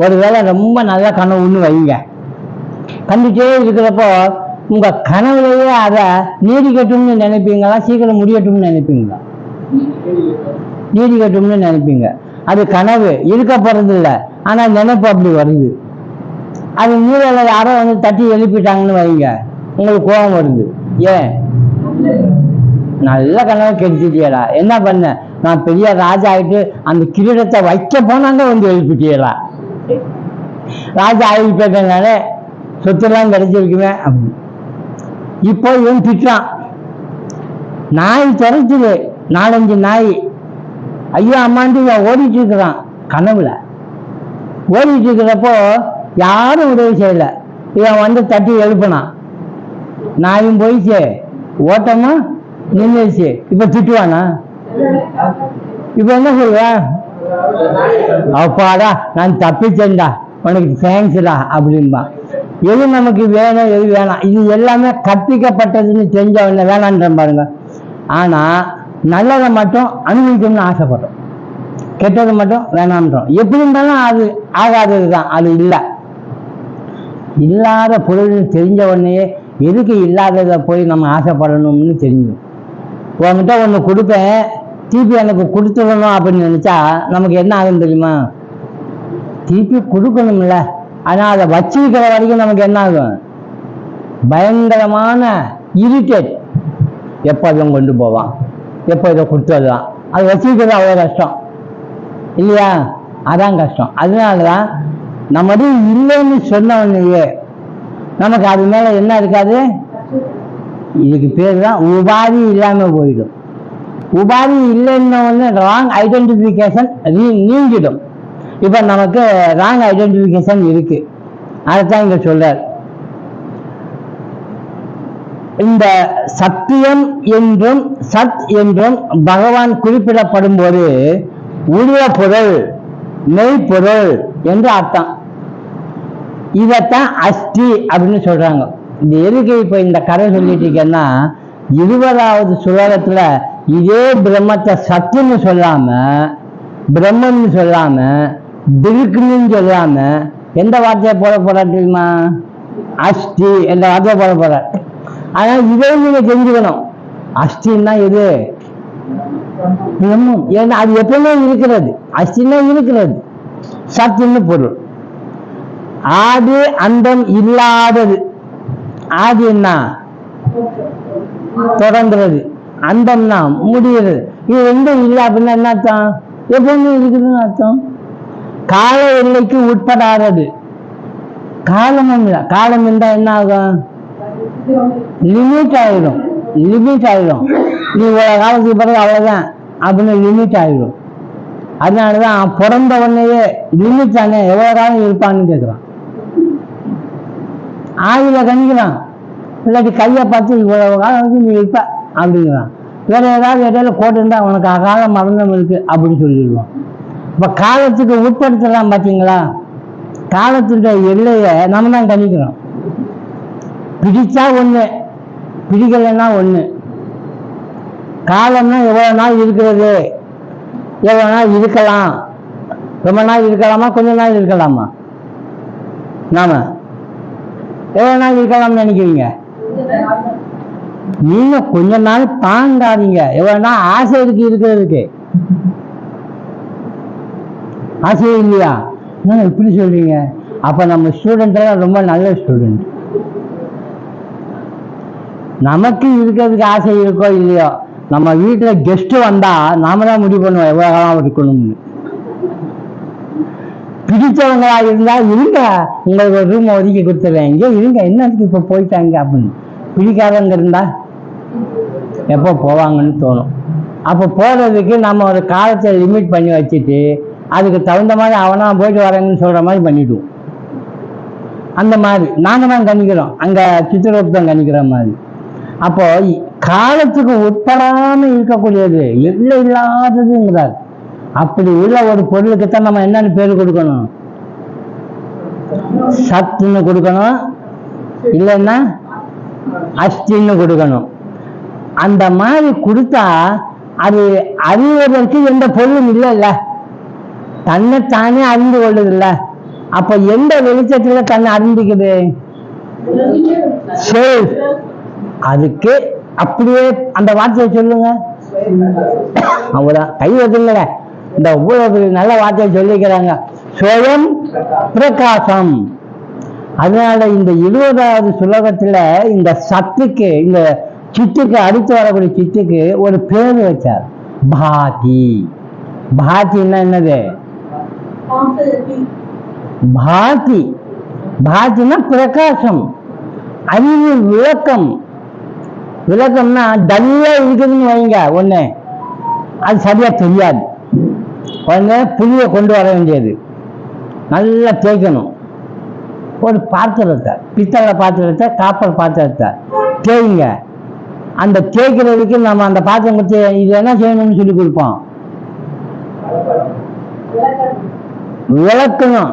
ஒருவேளை ரொம்ப நல்ல கனவுன்னு வைங்க. கண்டுட்டே இருக்கிறப்போ உங்க கனவுலையே அதை நீடிக்கட்டும்னு நினைப்பீங்களா, சீக்கிரம் முடியட்டும்னு நினைப்பீங்களா? நீடிக்கட்டும்னு நினைப்பீங்க. அது கனவு, இருக்க போறது இல்லை, ஆனா நினைப்பு அப்படி வருது. அது மூலையில யாரோ வந்து தட்டி எழுப்பிட்டாங்கன்னு வைங்க, உங்களுக்கு கோபம் வருது. ஏன்? நல்ல கனவு கெடுத்துட்டியலா, என்ன பண்ண? நான் பெரிய ராஜா ஆயிட்டு அந்த கிரீடத்தை வைக்க போனாங்க வந்து எழுப்பிட்டியலா. ராஜா ஆகிட்டனால சொத்துலாம் கிடைச்சிருக்குமே. இப்போ இவன் திட்டான். நாய் துறைச்சுது, 4-5 நாய். ஐயோ அம்மாண்டு இவன் ஓடிட்டு இருக்கிறான். கனவுல ஓடிட்டு இருக்கிறப்போ யாரும் உதவி செய்யல. இவன் வந்து தட்டி எழுப்பினான். நாயும் போயிடுச்சு, ஓட்டமா நின்றுச்சு. இப்ப திட்டுவானா? இப்ப என்ன சொல்லுவேன்? அப்பாடா நான் தப்பிச்சேன்டா, உனக்கு தேங்க்ஸ்டா அப்படின்பா. எது நமக்கு வேணும் எது வேணாம், இது எல்லாமே கற்பிக்கப்பட்டதுன்னு தெரிஞ்சவன வேணான்ற பாருங்க. ஆனா நல்லதை மட்டும் அனுபவிக்கணும்னு ஆசைப்படுறோம், கெட்டதை மட்டும் வேணான்றோம். எப்படி இருந்தாலும் அது ஆகாதது தான், அது இல்லை. இல்லாத பொருள் தெரிஞ்ச உடனே எதுக்கு இல்லாததை போய் நம்ம ஆசைப்படணும்னு தெரியும். உங்ககிட்ட ஒன்று கொடுப்பேன், திருப்பி எனக்கு கொடுத்துடணும் அப்படின்னு நினைச்சா நமக்கு என்ன ஆகும் தெரியுமா? திருப்பி கொடுக்கணும்ல, ஆனால் அதை வச்சிருக்கிற வரைக்கும் நமக்கு என்ன ஆகும்? பயங்கரமான இரிட்டேட். எப்போ அதுவும் கொண்டு போவான், எப்போ இதை கொடுத்ததுதான். அது வச்சிருக்கிறது அவ்வளோ கஷ்டம் இல்லையா? அதான் கஷ்டம். அதனாலதான் நம்ம இல்லைன்னு சொன்ன உடனேயே நமக்கு அது மேல என்ன இருக்காது? இதுக்கு பேர் தான் உபாதி இல்லாம போயிடும். உபாதி இல்லைன்னு ராங் ஐடென்டிஃபிகேஷன் நீங்கிடும். இப்போ நமக்கு ராங் ஐடென்டிஃபிகேஷன் இருக்கு. அதைத்தான் இங்க சொல்றார். இந்த சத்தியம் என்றும் சத் என்றும் பகவான் குறிப்பிடப்படும் போது உள்ள பொருள் மெய்ப்பொருள் என்று அர்த்தம். இதைத்தான் அஸ்தி அப்படின்னு சொல்றாங்க. இந்த எதுக்கு இப்ப இந்த கதை சொல்லிட்டு இருக்கேன்னா, 20வது சுலோகத்துல இதே பிரம்மத்தை சத்துன்னு சொல்லாம, பிரம்மன்னு சொல்லாம, திருக்குன்னு சொல்லாம எந்த வார்த்தையை போட போறா தெரியுமா? அஸ்தி என்ற வார்த்தையை போட போற. ஆனா இதை நீங்க தெரிஞ்சுக்கணும். அஸ்தின்னா எது? பிரம்மம். ஏன்னா அது எப்பவுமே இருக்கிறது. அஸ்தின்னா இருக்கிறது. சத்துன்னு பொருள். ஆதி அந்தம் இல்லாதது. ஆதின்னா தொடங்குறது, அந்தம்னா முடிகிறது. இது ரெண்டும் இல்லை அப்படின்னா என்ன அர்த்தம்? எப்பவுமே இருக்குதுன்னு அர்த்தம். கால எல்லைக்கு உட்படாதது. காலமும் இல்லை. காலம் இருந்தா என்ன ஆகும்? லிமிட் ஆயிடும். லிமிட் ஆயிடும். நீ இவ்வளவு காலத்துக்கு பிறகு அவ்வளவுதான் அப்படின்னு லிமிட் ஆயிடும். அதனாலதான் பிறந்த உடனேயே லிமிட் தானே, எவ்வளவு காலம் இருப்பான்னு கேட்கிறான். ஆவில கணிக்கிறான். இல்லாட்டி கையை பார்த்து இவ்வளவு காலம் நீ இருப்ப அப்படிங்கிறான். வேற ஏதாவது இடையில போட்டுருந்தா உனக்கு அகால மரணம் இருக்கு அப்படி சொல்லிடுவான். இப்ப காலத்துக்கு உட்படுத்தலாம். பார்த்தீங்களா? காலத்துடைய எல்லையை நம்ம தான் கணிக்கிறோம். பிடிச்சா ஒண்ணு, பிடிக்கலைன்னா ஒண்ணு. காலம்னா எவ்வளவு நாள் இருக்கிறது, எவ்வளவு நாள் இருக்கலாம். ரொம்ப நாள் இருக்கலாமா, கொஞ்ச நாள் இருக்கலாமா? நாம எவ்வளவு நாள் இருக்கலாம்னு நினைக்கிறீங்க? நீங்க கொஞ்ச நாள் தாங்காதீங்க. எவ்வளவு நாள் ஆசை இருக்கு இருக்கிறதுக்கு? ஆசையே இல்லையா? இப்படி சொல்றீங்க. அப்ப நம்ம ஸ்டூடெண்ட் எல்லாம் ரொம்ப நல்ல ஸ்டூடெண்ட். நமக்கு இருக்கிறதுக்கு ஆசை இருக்கோ இல்லையோ, நம்ம வீட்டுல கெஸ்ட் வந்தா நாம தான் முடிவு பண்ணுவோம் எவ்வளவு காலம் இருக்கணும்னு. பிடிச்சவங்களா இருந்தா இருங்க, உங்களுக்கு ஒரு ரூம் ஒதுக்கி கொடுத்துருவேன், இங்கே இருங்க, என்னத்துக்கு இப்ப போயிட்டாங்க அப்படின்னு. பிடிக்காதவங்க இருந்தா எப்போ போவாங்கன்னு தோணும். அப்போ போறதுக்கு நம்ம ஒரு காலத்தை லிமிட் பண்ணி வச்சுட்டு அதுக்கு தகுந்த மாதிரி அவனா போயிட்டு வரேங்கன்னு சொல்ற மாதிரி பண்ணிடுவோம். அந்த மாதிரி நாங்க தான் கணிக்கிறோம். அங்க சித்திரகுப்தம் கணிக்கிற மாதிரி. அப்போ காலத்துக்கு உட்படாம இருக்கக்கூடியது எல்லை இல்லாததுங்கிறார். அப்படி உள்ள ஒரு பொருளுக்குத்தான் நம்ம என்னன்னு பேர் கொடுக்கணும்? சத்துன்னு கொடுக்கணும், இல்லைன்னா அஸ்தின்னு கொடுக்கணும். அந்த மாதிரி கொடுத்தா அது அறிவதற்கு எந்த பொருளும் இல்லைல்ல, தன்னைத்தானே அறிந்து கொள்ளுது இல்ல. அப்ப எந்த வெளிச்சத்துல தன்னை அறிந்துக்குது? அதுக்கு அப்படியே அந்த வார்த்தையை சொல்லுங்க. அவ்வளவுதான். கை வச்சுங்க. இந்த ஒவ்வொரு நல்ல வார்த்தையை சொல்லிக்கிறாங்க. ஸ்வயம் பிரகாசம். அதனால இந்த 20வது சுலோகத்துல இந்த சத்துக்கு, இந்த சித்துக்கு, அடுத்து வரக்கூடிய சித்துக்கு ஒரு பேர் வச்சார், பாதி. பாதின்னா என்னது? பாதி. பாதினா பிரகாசம், அறிவு, விளக்கம். விளக்கம்னா டல்லா இருக்குதுன்னு வைங்க ஒண்ணு, அது சரியா தெரியாது. உடனே புளியை கொண்டு வர வேண்டியது, நல்லா தேய்க்கணும். ஒரு பாத்திரத்தை, பித்தளை பாத்திரத்தை, காப்பர் பாத்திரத்தை தேய்ங்க. அந்த தேய்க்கிறதுக்கு நம்ம அந்த பாத்திரம் கொடுத்து இது என்ன செய்யணும்னு சொல்லி கொடுப்போம், விளக்கணும்.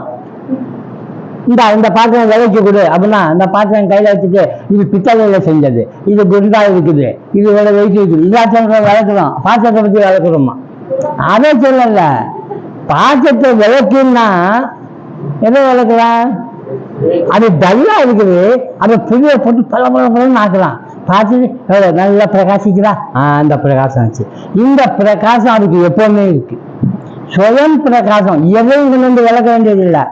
இந்த பாத்திரம் விலைக்கு கொடு அப்படின்னா அந்த பாத்திரம் கையில வச்சுட்டு இது பித்தளையில செஞ்சது, இது குண்டா இருக்குது, இது இவ்வளவு வெயிட் இருக்குது, இதாச்சும் விளக்குறோம். பாத்திரத்தை பத்தி விளக்குறோமா? அதை சொல்லல. பாத்திரத்தை விளக்குன்னா எதை விளக்குறான்? அது டல்லா இருக்குது, அதை புளிய போட்டு பல பலன்னு ஆக்கலாம். பார்த்துட்டு நல்லா பிரகாசிக்குதா? அந்த பிரகாசம் ஆச்சு. இந்த பிரகாசம் அதுக்கு எப்பவுமே இருக்கு. சுயம் பிரகாசம். எதையும் கொண்டு விளக்க வேண்டியது இல்லை,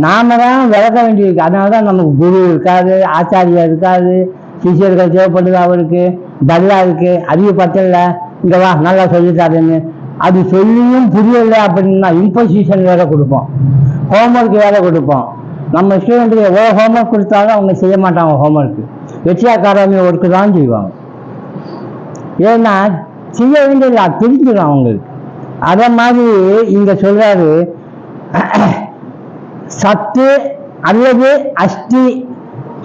நாம தான் விளக்க வேண்டியிருக்கு. அதனாலதான் நமக்கு குரு இருக்காது, ஆச்சாரியா இருக்காது, சிஷியர்கள் தேவைப்படுது. அவருக்கு டல்லா இருக்கு, அறிவு பத்தல, இங்க வா நல்லா சொல்லித்தாருன்னு. அது சொல்லியும் புரியல அப்படின்னா இம்போசிஷன் வேற கொடுப்போம், ஹோம்ஒர்க் வேற கொடுப்போம். நம்ம ஸ்டூடெண்ட்டுக்கு எவ்வளோ ஹோம்ஒர்க் கொடுத்தாலும் அவங்க செய்ய மாட்டாங்க. ஹோம்ஒர்க்கு வெற்றியா அகாடமி ஒர்க்கு தான் செய்வாங்க. ஏன்னா செய்ய வேண்டியது அது தெரிஞ்சிடும் அவங்களுக்கு. அத மாதிரி இங்க சொல்றாரு, சத்து அல்லது அஷ்டி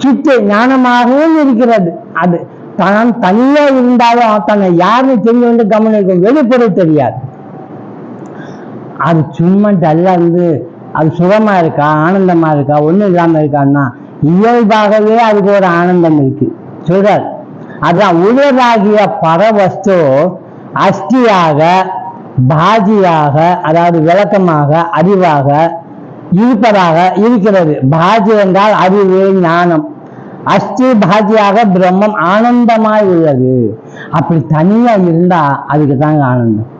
சித்து ஞானமாகவும் இருக்கிறது. அது தான் தனியா இருந்தாலும் தன்னை யாருன்னு தெரிய வந்து கவனிக்கும், வெளிப்பட தெரியாது. அது சும்மா டல்லா இருந்து அது சுகமா இருக்கா, ஆனந்தமா இருக்கா, ஒண்ணும் இல்லாம இருக்கான்னா இயல்பாகவே அதுக்கு ஒரு ஆனந்தம் இருக்கு சொல்றார். அதான் உலகாகிய பரவஸ்து அஷ்டியாக பாஜியாக, அதாவது விளக்கமாக அறிவாக இருப்பதாக இருக்கிறது. பாஜி என்றால் அறிவு ஞானம், அஷ்டி பாஜியாக பிரம்மம் ஆனந்தமாய் உள்ளது. அப்படி தனியா இருந்தா அதுக்கு தாங்க ஆனந்தம்.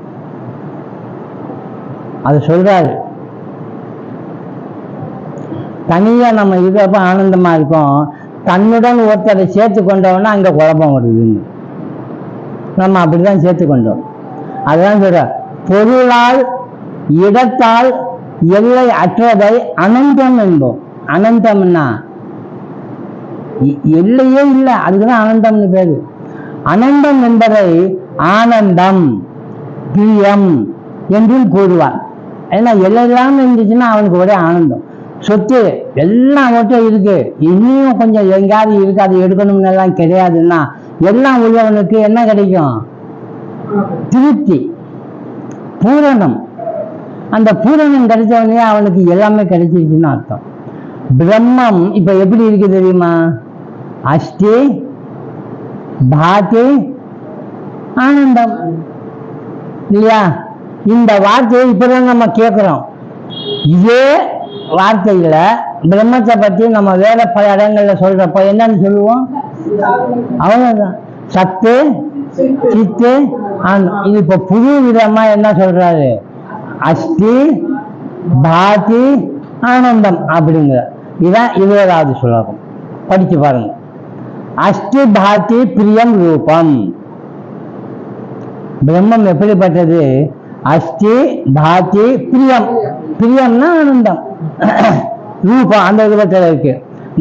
அது சொல்றாரு, தனியா நம்ம இருக்கப்ப ஆனந்தமா இருக்கோம், தன்னுடன் ஒருத்தரை சேர்த்து கொண்டோம்னா அங்க குழப்பம் வருதுன்னு. நம்ம அப்படிதான் சேர்த்து கொண்டோம். அதுதான் சொல்ற, பொருளால் இடத்தால் எல்லை அற்றதை அனந்தம் என்போம். அனந்தம்னா எல்லையே இல்லை, அதுக்குதான் அனந்தம்னு பேரு. அனந்தம் என்பதை ஆனந்தம் பிரியம் என்றும் கூறுவார். ஏன்னா எல்லாம் இருந்துச்சுன்னா அவனுக்கு ஒரே ஆனந்தம். சொத்து எல்லாம் மட்டும் இருக்கு, இன்னும் கொஞ்சம் எங்காவது இருக்கு, அதை எடுக்கணும்னு எல்லாம் கிடையாதுன்னா எல்லாம் உள்ளவனுக்கு என்ன கிடைக்கும்? திருப்தி, பூரணம். அந்த பூரணம் கிடைச்சவனே அவனுக்கு எல்லாமே கிடைச்சிருச்சுன்னு அர்த்தம். பிரம்மம் இப்ப எப்படி இருக்கு தெரியுமா? அஷ்டி பாதி ஆனந்தம் இல்லையா? இந்த வார்த்தையை இப்பதான் நம்ம கேட்கிறோம். இதே வார்த்தையில பிரம்மத்தை பத்தி நம்ம வேற பல இடங்கள்ல சொல்றப்ப என்னன்னு சொல்லுவோம்? அவ்வளவுதான், சத்து சித்து ஆனந்தம். இது இப்ப புது விதமா என்ன சொல்றாரு? அஷ்டி பாதி ஆனந்தம் அப்படிங்கிற. இதுதான் 20வது ஸ்லோகம், படிச்சு பாருங்க. அஷ்டி பாதி பிரியம் ரூபம். பிரம்மம் எப்படிப்பட்டது? அஷ்டி பாதி பிரியம். பிரியம்னா ஆனந்தம், ரூபம் அந்த விதத்தில் இருக்கு.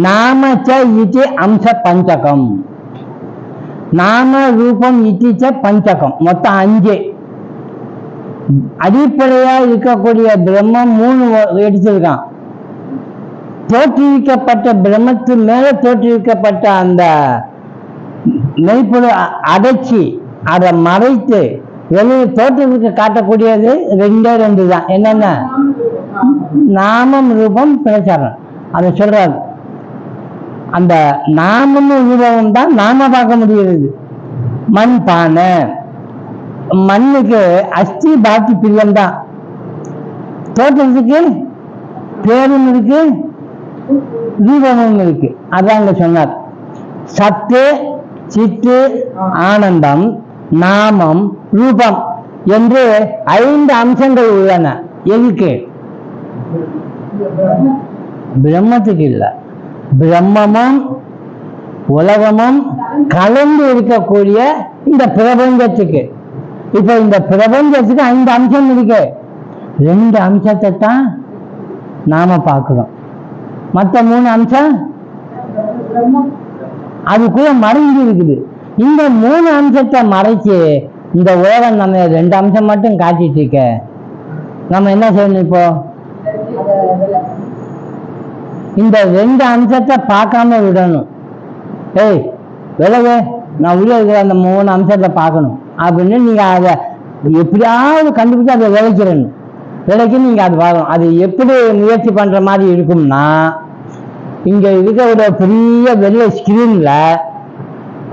நாமச்ச இதி அம்ச பஞ்சகம். நாம ரூபம் இத்திச்ச பஞ்சகம், மொத்தம் 5. அடிப்படையா இருக்கக்கூடிய பிரம்மம் 3 எடுத்திருக்கான். தோற்றுவிக்கப்பட்ட பிரம்மத்து மேல தோற்றுவிக்கப்பட்ட அந்த மெய்ப்பொருள் அடைச்சி அதை மறைத்து வெளியே தோற்றத்துக்கு காட்டக்கூடியது 2 தான். என்னென்ன? நாமம் ரூபம் பிரச்சாரம். அதை சொல்றாரு. அந்த நாமமும் ரூபமும் தான் நாம பார்க்க முடிகிறது. மண் பானை, மண்ணுக்கு அஸ்தி பாக்கி பிரியம் தான். தோற்றத்துக்கு பேரும் இருக்கு, ரூபமும் இருக்கு. அதான் இங்க சொன்னார். சத்து சித்து ஆனந்தம் நாமம் ரூபம் என்று 5 அம்சங்கள் உள்ளன. எதுக்கு? பிரம்மத்துக்கு இல்லை, பிரம்மமும் உலகமும் கலந்து இருக்கக்கூடிய இந்த பிரபஞ்சத்துக்கு. இப்ப இந்த பிரபஞ்சத்துக்கு 5 அம்சம் இருக்கு. 2 அம்சத்தை தான் நாம பார்க்கிறோம். மற்ற 3 அம்சம் அதுக்குள்ள மறைஞ்சு இருக்குது. இந்த 3 அம்சத்தை மறைச்சு இந்த உலகம் நம்ம 2 அம்சம் மட்டும் காட்டிட்டு இருக்க. நம்ம என்ன செய்யணும்? இப்போ இந்த 2 அம்சத்தை பார்க்காம விடணும். ஏய் விலகு, நான் உள்ள இருக்கிற அந்த 3 அம்சத்தை பார்க்கணும் அப்படின்னு நீங்க அதை எப்படியாவது கண்டுபிடிச்சு அதை விளைச்சிடணும். விலைக்கு நீங்க அது பார்க்கணும். அது எப்படி முயற்சி பண்ற மாதிரி இருக்கும்னா, இங்க இருக்க ஒரு பெரிய வெள்ளை ஸ்கிரீன்ல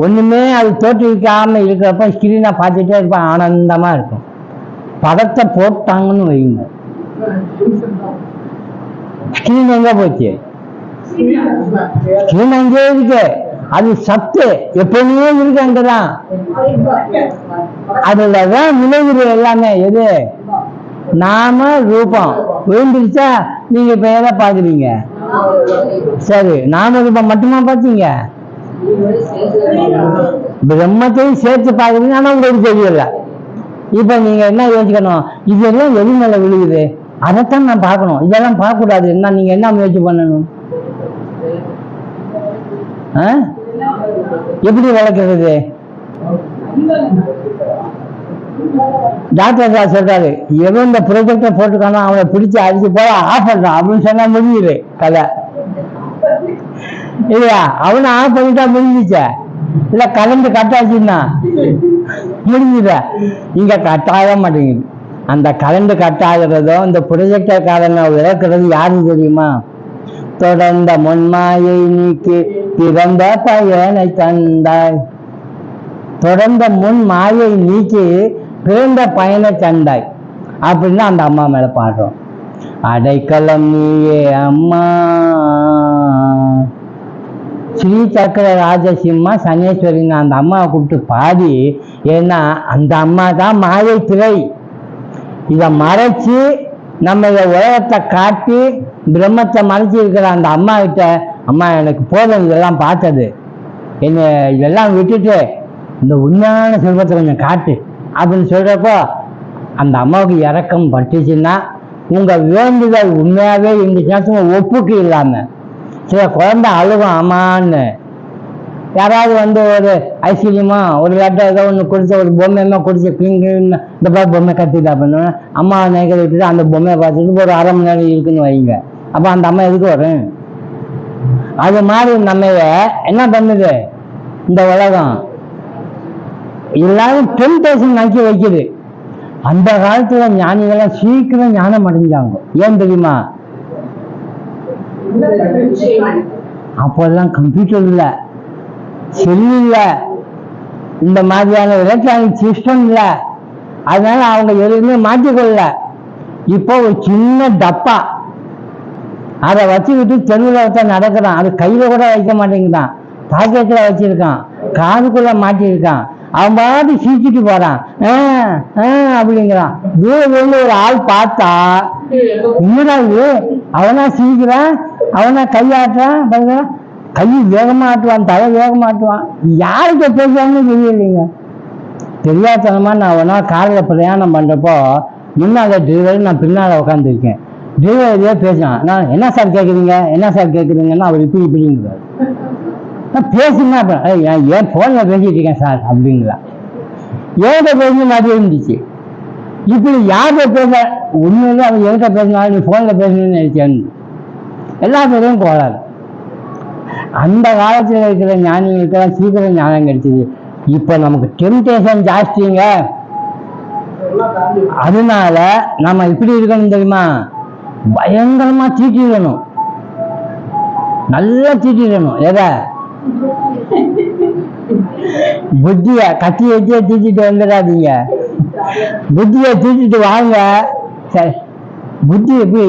ஒண்ணுமே அது தோற்றுவிக்காம இருக்கிறப்ப ஸ்கிரீனை பார்த்துட்டே இருப்பேன், ஆனந்தமா இருக்கும். படத்தை போட்டாங்கன்னு வைங்க, ஸ்கிரீன் எங்க போச்சு? ஸ்கிரீன் அங்கே இருக்கு. அது சத்து எப்பவுமே இருக்கு, அங்கதான். அதுலதான் நினைவுறு எல்லாமே. எது? நாம ரூபம் விழுந்துருச்சா? நீங்க இப்ப எதை பாக்குறீங்க? சரி, நாம ரூபம் மட்டுமா பார்த்தீங்க? பிரம்மத்தையும் சேர்த்து பாக்குறீங்க, ஆனா உங்களுக்கு தெரியல. இப்ப நீங்க என்ன யோசிக்கணும்? இதெல்லாம் எது மேல விழுகுது, அதைத்தான் நான் பார்க்கணும். இதெல்லாம் பார்க்க கூடாது. என்ன நீங்க என்ன முயற்சி பண்ணணும்? எப்படி விளக்குறது? டாக்டர் சார் சொல்றாரு, எவன் இந்த ப்ரொஜெக்டை போட்டுக்கானோ அவனை பிடிச்சி அடிச்சு போல ஆஃப் பண்றான் அப்படின்னு சொன்னா முடியுது கதை இல்லையா? அவனை ஆஃப் பண்ணிட்டா முடிஞ்சிச்ச, இல்ல கரண்ட் கட்டாச்சுன்னா முடிஞ்சுத. இங்க கட்டாக மாட்டேங்குது. அந்த கரண்ட் கட் ஆகிறதோ இந்த ப்ரொஜெக்டர் காரனை விளக்குறது யாருன்னு தெரியுமா? தொடர்ந்த முன்மாயை நீக்கி பிறந்த பயனை தந்தாய். தொடர்ந்த முன் மாயை நீக்கி பிறந்த பயனை தந்தாய் அப்படின்னு அந்த அம்மா மேல பாடுறோம். அடைக்கலம் நீயே அம்மா. ஸ்ரீ சக்கர ராஜசிம்மா சனீஸ்வரின்னு அந்த அம்மாவை கூப்பிட்டு பாடி, ஏன்னா அந்த அம்மா தான் மாயை திரை. இதை மறைச்சு நம்ம இதை உலகத்தை காட்டி பிரம்மத்தை மறைச்சி இருக்கிற அந்த அம்மா கிட்ட, அம்மா எனக்கு போதும் இதெல்லாம் பார்த்தது, என்ன இதெல்லாம் விட்டுட்டு இந்த உண்மையான செல்வத்தை கொஞ்சம் காட்டு அப்படின்னு சொல்றப்போ அந்த அம்மாவுக்கு இறக்கம் பட்டுச்சுன்னா, உங்க வேண்டுதல் உண்மையாவே இருந்துச்சுன்னா ஒப்புக்கு இல்லாம சில குழந்தை அழுகும் ஆமான்னு. யாராவது வந்து ஒரு ஐஸ்கிரீமா ஒரு லட்டை ஏதோ ஒன்று குடிச்ச ஒரு பொம்மையமா குடிச்ச கிளின்னு இந்த மாதிரி பொம்மை கத்திட்டா பண்ணுவேன், அம்மா நகைகளை விட்டுட்டு அந்த பொம்மையை பார்த்துட்டு ஒரு 1/2 மணி நேரம் இருக்குன்னு வைங்க. அப்போ அந்த அம்மா எதுக்கு வரும்? அது மாதிரி நம்ம என்ன பண்ணுது இந்த உலகம்? எல்லாரும் டெம்டேஷன் நக்கி வைக்குது. அந்த காலத்துல ஞானிகள்லாம் சீக்கிரம் ஞானம் அடைஞ்சாங்க. ஏன் தெரியுமா? அப்போல்லாம் கம்ப்யூட்டர் இல்லை, செல் இல்லை, இந்த மாதிரியான எலக்ட்ரானிக் சிஸ்டம் இல்லை. அதனால அவங்க எதுவுமே மாற்றிக்கொள்ள. இப்போ ஒரு சின்ன டப்பா அதை வச்சுக்கிட்டு தெருவில் நடக்கிறான். அது கையில கூட வைக்க மாட்டேங்குதான், பாக்கெட்ல வச்சிருக்கான், காதுக்குள்ள மாட்டிருக்கான். அவன் பாட்டு சிரிச்சுட்டு போறான் அப்படிங்கிறான். தூரம் ஒரு ஆள் பார்த்தா என்னடாது அவனா சிரிக்கிறான், அவனா கையாட்டுறான், கை வேகமா ஆட்டுவான், தலை வேகமா ஆட்டுவான். யாருக்கு பேசுவான்னு தெரியலைங்க. தெரியாதனமா நான் ஒன்னா காரில் பிரயாணம் பண்றப்போ முன்னால டிரைவர், நான் பின்னால உட்காந்துருக்கேன். டிரைவர் இதே பேசுறான். நான் என்ன சார் கேட்குறீங்க, என்ன சார் கேட்குறீங்கன்னா அவர் இப்படிங்கிறார். நான் பேசுனா ஏன் போன்ல பேசிட்டு இருக்கேன் சார் அப்படிங்களா. ஏகிட்ட பேசுன மாதிரி இருந்துச்சு. இப்படி யார்கிட்ட பேச உண்மையிலே அவன் என்கிட்ட பேசினாலும் நீ போன்ல பேசணும்னு நினைச்சேன். எல்லா பேரையும் கோளாறு. அந்த காலத்தில் இருக்கிற ஞானிகளுக்கெல்லாம் சீக்கிரம் ஞானம் கிடைச்சது. இப்ப நமக்கு டெம்டேஷன் ஜாஸ்திங்க. அதனால நம்ம இப்படி இருக்கணும் தெரியுமா? பயங்கரமா தீட்டிடணும், நல்லா தீட்டிடணும். எதை? புத்திய கத்தி வச்சே தீட்டிட்டு வந்துடாதீங்க. புத்திய தீட்டிட்டு வாங்க. சரி, புத்தி எப்படி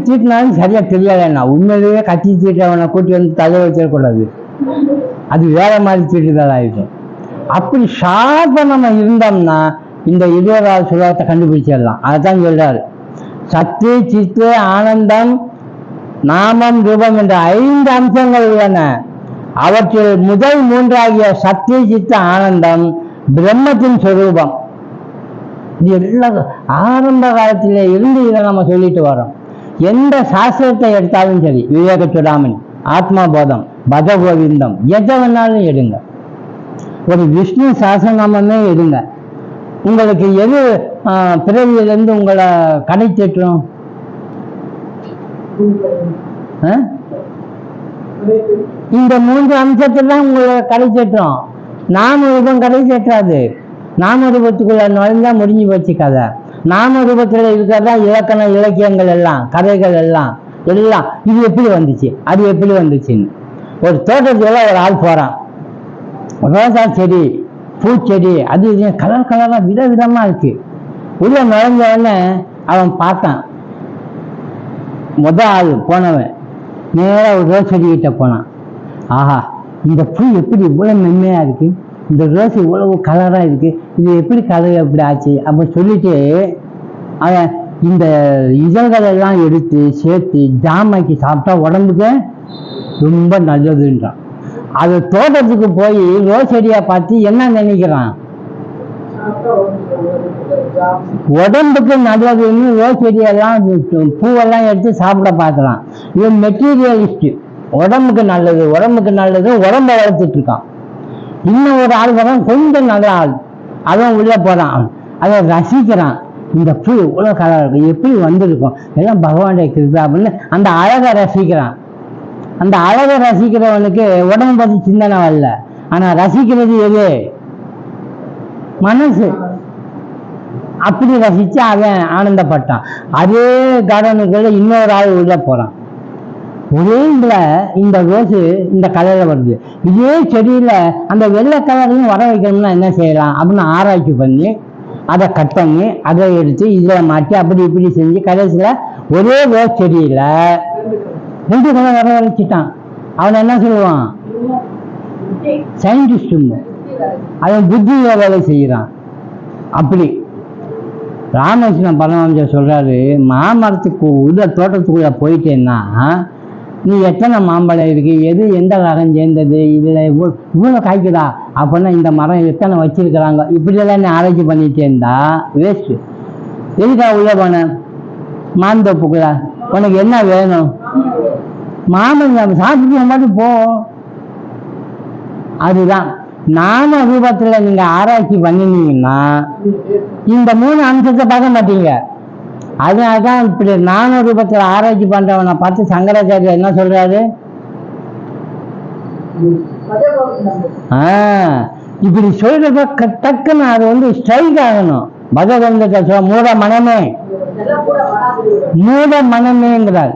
தீட்டினாலும் சரியா தெரியாதுண்ணா. உண்மையிலேயே கத்தி தீட்டவனை கூட்டி வந்து தலை வச்சிடக்கூடாது, அது வேற மாதிரி தீட்டுதல் ஆகிடும். அப்படி ஷார்ப்பா நம்ம இருந்தோம்னா இந்த 20வது சுலோகத்தை கண்டுபிடிச்சிடலாம். அதைத்தான் சொல்றாரு. சத்து, சித்து, ஆனந்தம், நாமம், ரூபம் என்ற 5 அம்சங்கள் உள்ளன. அவற்றில் முதல் 3ஆகிய சத்து, சித்து, ஆனந்தம் பிரம்மத்தின் சொரூபம். இது எல்லாம் ஆரம்ப காலத்திலே இருந்து இதை நம்ம சொல்லிட்டு வரோம். எந்த சாஸ்திரத்தை எடுத்தாலும் சரி, விவேக சுடாமணி, ஆத்மா போதம், பஜகோவிந்தம், எதை வேணாலும் எடுங்க. ஒரு விஷ்ணு சாசனமே எடுங்க. உங்களுக்கு எது பிறவியிலிருந்து உங்களை கடை தேற்றும்? இந்த 3 அம்சத்தில் தான் உங்களை கடை தேற்றும். நாம ரூபம் கடை தேற்றாது. நாம ரூபத்துக்குள்ள நுழைஞ்சா முடிஞ்சு போச்சு கதை. நாம ரூபத்தில் இருக்கிறதா இலக்கண இலக்கியங்கள் எல்லாம், கதைகள் எல்லாம். இது எப்படி வந்துச்சு, அது எப்படி வந்துச்சுன்னு. ஒரு தோட்டத்துல ஒரு ஆள் போறான். ரோசா செடி, பூச்செடி, அது கலர் கலரா விதவிதமா இருக்கு. உள்ள நுழைஞ்ச உடனே அவன் பார்த்தான். ஆள் போனவன் நேரா ஒரு ரோஸ் செடி கிட்ட போனான். ஆஹா, இந்த பூ எப்படி இவ்வளவு மென்மையா இருக்கு, இந்த ரோஸ் இவ்வளவு கலரா இருக்கு, இது எப்படி கலர் எப்படி ஆச்சு அப்ப சொல்லிட்டு அவன் இந்த இதழ்கள் எல்லாம் எடுத்து சேர்த்து ஜாமாக்கி சாப்பிட்டா உடம்புக்கு ரொம்ப நல்லதுன்றான். அது தோட்டத்துக்கு போய் ரோஸ் செடியா பார்த்து என்ன நினைக்கிறான்? உடம்புக்கு நல்லதுன்னு ரோஸ் செடியெல்லாம் பூவெல்லாம் எடுத்து சாப்பிட பார்க்கலாம். இது மெட்டீரியலிஸ்ட். உடம்புக்கு நல்லது, உடம்புக்கு நல்லது, உடம்ப வளர்த்துட்டு இருக்கான். இன்னும் ஒரு ஆள் வரான், கொஞ்சம் நல்ல ஆள். அவன் உள்ள போறான். அதை ரசிக்கிறான். இந்த பூ இவ்வளோ கலர் இருக்கும், எப்படி வந்திருக்கும், எல்லாம் பகவானுடைய கிருபை அப்படின்னு அந்த அழகை ரசிக்கிறான். அந்த அழகை ரசிக்கிறவனுக்கு உடம்பு பற்றி சிந்தனை வரல. ஆனா ரசிக்கிறது எது? மனசு. அப்படி ரசிச்சு அவன் ஆனந்தப்பட்டான். அதே கார்டனுக்குள்ள இன்னொரு ஆள் உள்ள போறான். ஒரே இந்த ரோஸு இந்த கலரில் வருது, இதே செடியில அந்த வெள்ளை கலரையும் வர வைக்கணும்னா என்ன செய்யலாம் அப்படின்னு ஆராய்ச்சி பண்ணி அதை கட் பண்ணி அதை எடுத்து இதில் மாற்றி அப்படி இப்படி செஞ்சு கடைசியில் ஒரே ரோஸ் செடியில 2 கலர் வர வச்சுட்டான். அவன் என்ன சொல்லுவான்? சயின்டிஸ்ட். அவன் புத்தியில வேலை செய்கிறான். அப்படி ராமகிருஷ்ண பரமஹம்சர் சொல்றாரு, மாமரத்துக்கு தோட்டத்துக்குள்ள போயிட்டேன்னா நீ எத்தனை மாம்பழம் இருக்கு, எது எந்த ரகம் சேர்ந்தது, இதுல இவ்வளோ காய்க்குதா அப்படின்னா இந்த மரம் எத்தனை வச்சிருக்கிறாங்க, இப்படியெல்லாம் நீ ஆராய்ச்சி பண்ணிட்டே இருந்தா வேஸ்ட். எதுக்கா உள்ள போன மாந்தோப்புக்குள்ள? உனக்கு என்ன வேணும்? மாம்பழம் சாப்பிட்டு மட்டும் போ. அதுதான் நாம ரூபத்துல நீங்க ஆராய்ச்சி பண்ணினீங்கன்னா இந்த 3 அம்சத்தை பார்க்க மாட்டீங்க. அதனால்தான் இப்படி நானூ ரூபத்துல ஆராய்ச்சி பண்றவனை பார்த்து சங்கராச்சாரியர் என்ன சொல்றாரு? இப்படி சொல்றப்ப டக்குன்னு அது ஸ்ட்ரைக் ஆகணும். பகவந்தத்தை மூட மனமே, மூட மனமேங்கிறார்.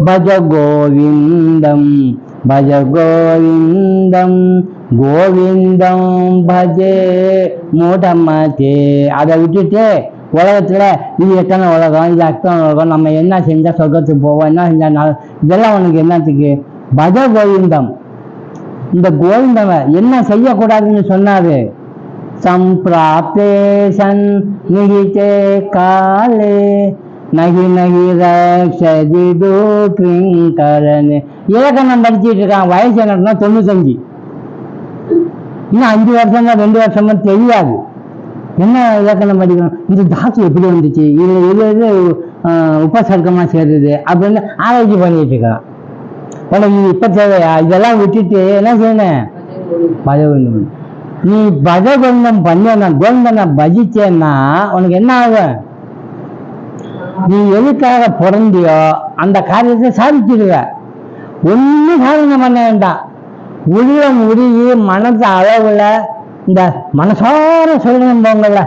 பஜ கோவிந்தம் பஜ கோவிந்தம் கோவிந்தம் பஜே மூடமதே. அதை விட்டுட்டு உலகத்துல இது எத்தனை உலகம், இது அத்தனை உலகம், நம்ம என்ன செஞ்சா சொர்க்கத்துக்கு போவோம், என்ன செஞ்சா இதெல்லாம் உனக்கு என்னத்துக்கு? பஜ கோவிந்தம். இந்த கோவிந்தவ என்ன செய்யக்கூடாதுன்னு சொன்னாரு? சம்பிராப்தேசன் நிகிதே காலே நகி நகி ரக்ஷதிது கிருங்கரன். இலக்கணம் படிச்சுட்டு இருக்கான். வயசு என்னன்னா 95. இன்னும் 5 வருஷமா 2 வருஷமா தெரியாது. என்ன இலக்கணம் படிக்கணும், இந்த தாத்து எப்படி வந்துச்சு, இது எது உபசர்க்கமா சேருது அப்படின்னு ஆராய்ச்சி பண்ணிட்டு இருக்கான். உனக்கு இப்ப தேவையா? இதெல்லாம் விட்டுட்டு என்ன செய்யணும்? பஜகோவிந்தம். நீ பஜகோவிந்தம் பண்ண கோவிந்தனை பஜிச்சேன்னா உனக்கு என்ன ஆகும்? நீ எதுக்காக பிறந்தியோ அந்த காரியத்தை சாதிச்சிடுவ. ஒன்னும் சாதனை பண்ண வேண்டாம். உள்ளம் உருகி மனசு அளவுல இந்த மனசார சொல்லணும் போங்கல்ல,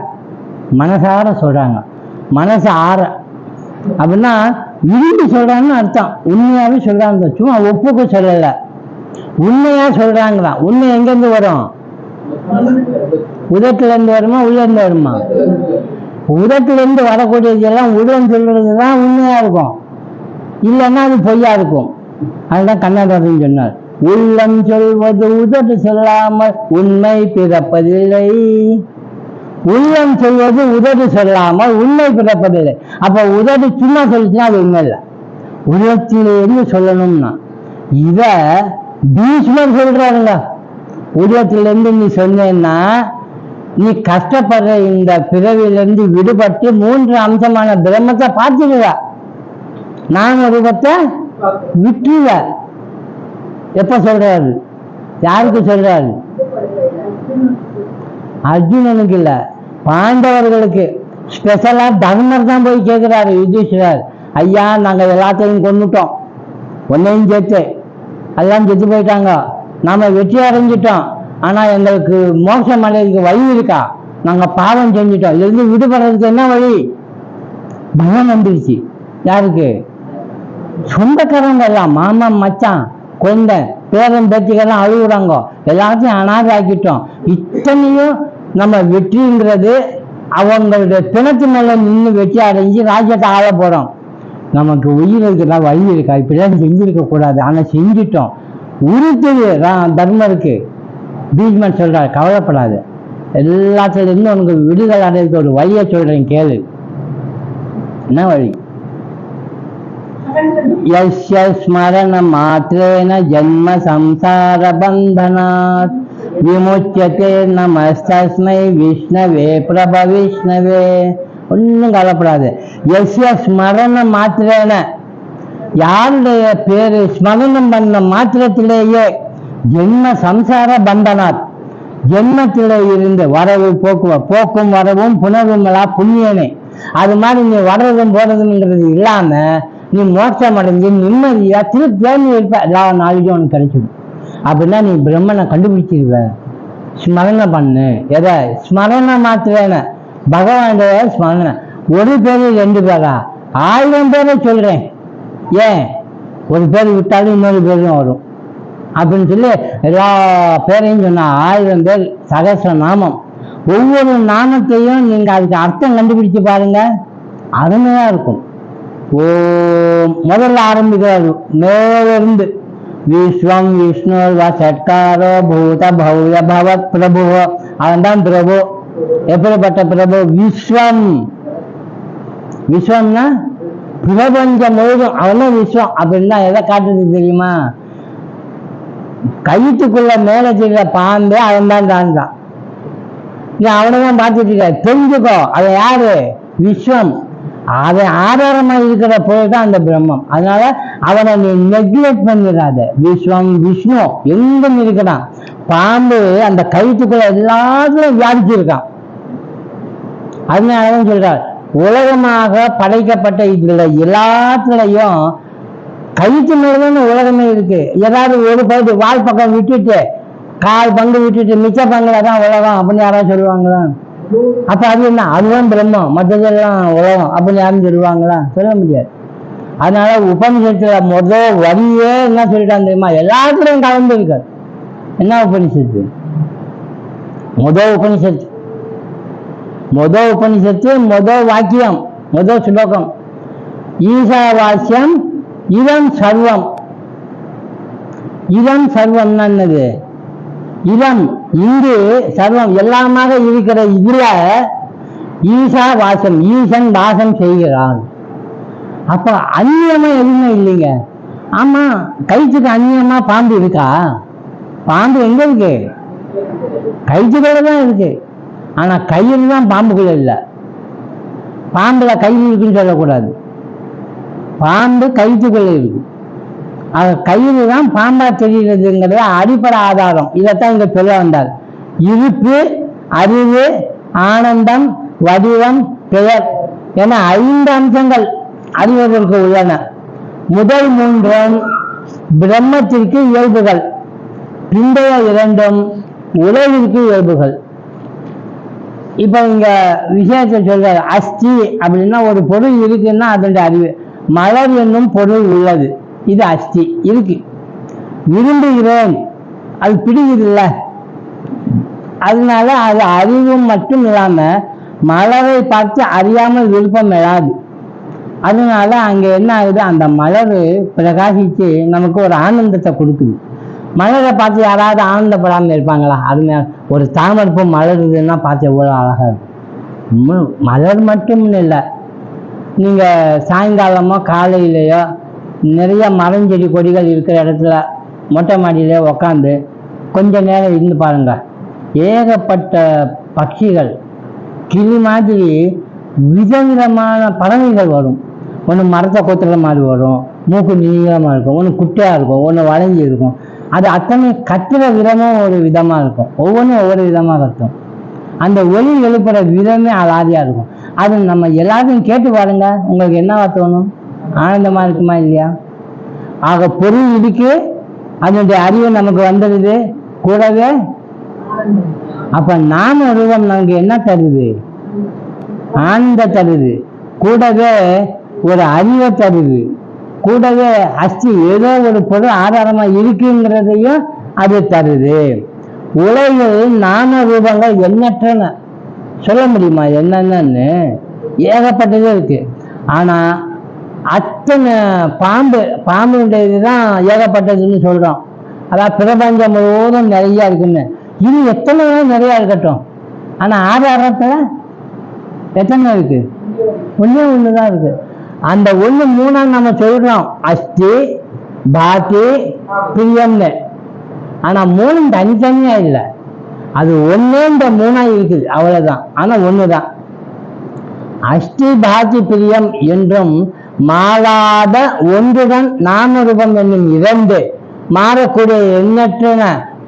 மனசார சொல்றாங்க. மனசு ஆற அப்படின்னா விரும்பி சொல்றாங்கன்னு அர்த்தம். உண்மையாவே சொல்றாங்க, சும்மா ஒப்புக்கு சொல்லல, உண்மையா சொல்றாங்களாம். உண்மை எங்கிருந்து வரும்? உதட்டுல இருந்து வருமா, உள்ள இருந்து வருமா? உதட்டுல இருந்து வரக்கூடியதெல்லாம் உடன் சொல்றதுதான் உண்மையா இருக்கும், இல்லைன்னா அது பொய்யா இருக்கும். அதுதான் கண்ணதாசன் சொன்னார், உள்ளம் சொல்வது உதட்டு சொல்லாமல் உண்மை பிறப்பதில்லை. உள்ளம் சொல்வது உதடு சொல்லாமல் உண்மை பிறப்பதில்லை. அப்ப உதடு சும்மா சொல்லிச்சுன்னா அது உண்மை இல்லை, உதத்திலிருந்து சொல்லணும்னா. இத பீஷ்மர் சொல்றாருங்க, உதத்திலிருந்து நீ சொன்னேன்னா நீ கஷ்டப்படுற இந்த பிறவிலிருந்து விடுபட்டு 3 அம்சமான பிரம்மத்தை பார்த்துடுவ, நான் ரூபத்தை விட்டுருவ. எப்ப சொல்றாரு? யாருக்கு சொல்றாரு? அர்ஜுனனுக்கு இல்ல, பாண்டவர்களுக்கு. ஸ்பெஷலா தர்மர் தான் போய் கேட்கிறாரு யுதிஷ்டிரர், ஐயா நாங்க எல்லாத்தையும் கொண்டுட்டோம், ஒன்னையும் சேர்த்து எல்லாம் செத்து போயிட்டாங்க, நாம வெற்றி அடைஞ்சிட்டோம், ஆனா எங்களுக்கு மோட்சம் அடைறதுக்கு வழி இருக்கா? நாங்க பாவம் செஞ்சிட்டோம், இதுல விடுபடுறதுக்கு என்ன வழி? பயம் வந்துருச்சு. யாருக்கு? சொந்தக்காரங்க எல்லாம், மாமா மச்சான் குழந்தை பேரன் பேத்திகள்லாம் அழுகுறாங்க, எல்லாத்தையும் அனாதை ஆக்கிட்டோம். இத்தனையும் நம்ம வெற்றிங்கிறது அவங்களுடைய பிணத்து மேல நின்று வெற்றி அடைஞ்சு ராஜ்யத்தை ஆள போறோம். நமக்கு உயிர் இருக்குதா, வழி இருக்கா? இப்படிலாம் செஞ்சிருக்க கூடாது, ஆனா செஞ்சிட்டோம். உறுத்துது தர்மருக்கு. பீஷ்மர் சொல்றாரு, கவலைப்படாது, எல்லாத்துல இருந்து உனக்கு விடுதலை அடைறதுக்கு ஒரு வழியை சொல்றேன் கேளு. என்ன வழி? யஸ்ய ஸ்மரண மாத்ரேன ஜன்ம சம்சார பந்தனாத் விமுச்யதே நமஸ்தஸ்மை விஷ்ணவே பிரப விஷ்ணவே. ஒன்றும் கவலைப்படாது. யஸ்ய ஸ்மரண மாத்திரேன, யாருடைய பேரு ஸ்மரணம் பண்ண மாத்திரத்திலேயே ஜென்ம சம்சார பந்தனாத், ஜென்மத்தில் இருந்து வரவு போக்கும் வரவும் புனருமலா புண்ணியனே. அது மாதிரி நீ வர்றதும் போறதுங்கிறது இல்லாம நீ மோட்சம் அடைஞ்சு நிம்மதியா திருப்தியான்னு இருப்ப. எல்லா நாளைக்கும் உனக்கு கிடைச்சிடும். அப்படின்னா நீ பிரம்மனை கண்டுபிடிச்சிருவ. ஸ்மரணை பண்ணு. எதை ஸ்மரணை மாத்துவேன? பகவான் ஸ்மரணை. ஒரு பேரு 2 பேரா? 1000 பேரை சொல்றேன். ஏன் ஒரு பேர் விட்டாலும் இன்னொரு பேரும் வரும் அப்படின்னு சொல்லி எல்லா பேரையும் சொன்னா 1000 பேர் சகஸ்ர நாமம். ஒவ்வொரு நாமத்தையும் நீங்க அதுக்கு அர்த்தம் கண்டுபிடிச்சு பாருங்க, அருமையா இருக்கும். ஓம் முதல்ல ஆரம்பிக்கிறாரு மேலிருந்து. விஸ்வம் விஷ்ணு சட்காரோ பூத பௌய பவத் பிரபு. அவன் தான் பிரபு. எப்படிப்பட்ட பிரபு? விஸ்வம். விஸ்வம்னா பிரபஞ்சம் முழுதும் அவன் விஸ்வம். அப்படின்னா எதை காட்டுறது தெரியுமா? கயிற்றுக்குள்ள மேல செய்கிற பாம்பே அவன் தான் தான்தான். நீ அவனை தான் பார்த்துட்டு இருக்க. தெரிஞ்சுக்கோ அவன் யாரு? விஸ்வம். அவன் ஆதாரமா இருக்கிற பொருள் தான் அந்த பிரம்மம். அதனால அவனை நீ நெக்லெக்ட் பண்ணிடாத. விஸ்வம் விஷ்ணு எங்கும் இருக்கிறான். பாம்பு அந்த கயிற்றுக்குள்ள எல்லாத்துலயும் வியாபிச்சிருக்கான். அதனாலதான் சொல்றார், உலகமாக படைக்கப்பட்ட இதுல எல்லாத்துலயும் கயிற்று மேலதான் உலகமே இருக்கு. ஏதாவது ஒரு பகுதி வால் பக்கம் விட்டுட்டு 1/4 பங்கு விட்டுட்டு மிச்ச பங்குல தான் உலகம் அப்படின்னு யாராவது சொல்லுவாங்களா? அப்ப அது என்ன? அதுதான் பிரம்மம், மற்றதெல்லாம் உலகம் அப்படின்னு யாரும் சொல்லுவாங்களா? சொல்ல முடியாது. அதனால உபனிஷத்துல முதல் வரியே என்ன சொல்லிட்டான் தெரியுமா? எல்லாத்துலயும் கலந்து இருக்காது. என்ன உபனிஷத்து? முதல் உபனிஷத்து முதல் வாக்கியம், முதல் ஸ்லோகம். ஈசாவாஸ்யம் இதம் சர்வம். இதம் சர்வம் என்னது? இதம் இங்கு சர்வம் எல்லாமாக இருக்கிற இதுல ஈசா வாசம், ஈசன் வாசம் செய்கிறான். அப்ப அந்நியமா எதுவுமே இல்லைங்க. ஆமா, கயிற்றுக்கு அந்நியமா பாம்பு இருக்கா? பாம்பு எங்க இருக்கு? கயிற்றுக்குள்ள தான் இருக்கு. ஆனா கயிறு தான் பாம்புக்குள்ள இல்லை. பாம்புல கயிறு இருக்குன்னு சொல்லக்கூடாது. பாம்பு கயிற்றுக்குள்ள இருக்கு. கயிறு தான் பாம்பா தெரிகிறதுங்கிறது அடிப்படை ஆதாரம். இதைத்தான் இங்க சொல்ல வந்தார். இருப்பு, அறிவு, ஆனந்தம், வடிவம், பெயர் என 5 அம்சங்கள் அறிவதற்கு உள்ளன. முதல் 3 பிரம்மத்திற்கு இயல்புகள், பிந்தைய 2 உலகிற்கு இயல்புகள். இப்ப இங்க விஷயத்தை சொல்றாரு. அஸ்தி அப்படின்னா ஒரு பொருள் இருக்குன்னா அதனுடைய அறிவு. மலர் என்னும் பொருள் உள்ளது, இது அஸ்தி இருக்கு. விரும்புகிறேன், அது பிடிக்குதுல்ல, அதனால அது அறிவு மட்டும் இல்லாம மலரை பார்த்து அறியாமல் விருப்பம் எழாது. அதனால அங்க என்ன ஆகுது? அந்த மலர் பிரகாசிச்சு நமக்கு ஒரு ஆனந்தத்தை கொடுக்குது. மலரை பார்த்து யாராவது ஆனந்தப்படாமல் இருப்பாங்களா? அது ஒரு தாமரைப்பூ மலருதுன்னா பார்த்து எவ்வளோ அழகா இருக்கும். மலர் மட்டும் இல்லை, நீங்க சாயங்காலமோ காலையிலையோ நிறைய மரஞ்செடி கொடிகள் இருக்கிற இடத்துல மொட்டை மாடியில உக்காந்து கொஞ்ச நேரம் இருந்து பாருங்க. ஏகப்பட்ட பட்சிகள், கிளி மாதிரி விதவிதமான பறவைகள் வரும். ஒன்று மரத்தை கொத்துற மாதிரி வரும், மூக்கு நீளமாக இருக்கும், ஒன்று குட்டையாக இருக்கும், ஒன்று வளைஞ்சி இருக்கும். அது அத்தனை கத்துற விதமும் ஒரு விதமாக இருக்கும். ஒவ்வொன்றும் ஒவ்வொரு விதமாக கத்தும். அந்த ஒளி எழுப்புற விதமே அலாதியாக இருக்கும். அது நம்ம எல்லாத்தையும் கேட்டு பாருங்க, உங்களுக்கு என்னவா தோணும்? ஆனந்தமா இருக்குமா இல்லையா? ஆக பொருள் இருக்கு, அதனுடைய அறிவு நமக்கு வந்துடுது கூடவே. அப்ப நாம ரூபம் நமக்கு என்ன தருது? ஆனந்த தருது, கூடவே ஒரு அறிவை தருது, கூடவே அஸ்தி ஏதோ ஒரு பொருள் ஆதாரமா இருக்குங்கிறதையும் அது தருது. உலகில் நாம ரூபங்கள் எண்ணற்றன. சொல்ல முடியுமா என்னென்னு? ஏகப்பட்டதே இருக்கு. ஆனா அத்தனை பாம்புடைய இதுதான் ஏகப்பட்டதுன்னு சொல்றோம். அதாவது பிரபஞ்சம் முழுவதும் நிறைய இருக்குன்னு. இது எத்தனை நிறைய இருக்கட்டும், ஆனா ஆதாரத்துல எத்தனை இருக்கு? ஒண்ணே ஒண்ணுதான் இருக்கு. அந்த 1 3 நம்ம சொல்றோம், அஸ்தி பாக்கி பிரியம்னு. ஆனா 3 தனித்தனியா இல்லை, அது 1 இந்த 3 இருக்குது, அவ்வளவுதான். ஆனா ஒண்ணுதான். அஸ்தி பாக்கி பிரியம் என்றும் மாறாத ஒன்றுடன் நாம ரூபம் என்னும் 2 மாறக்கூடிய எண்ணற்றன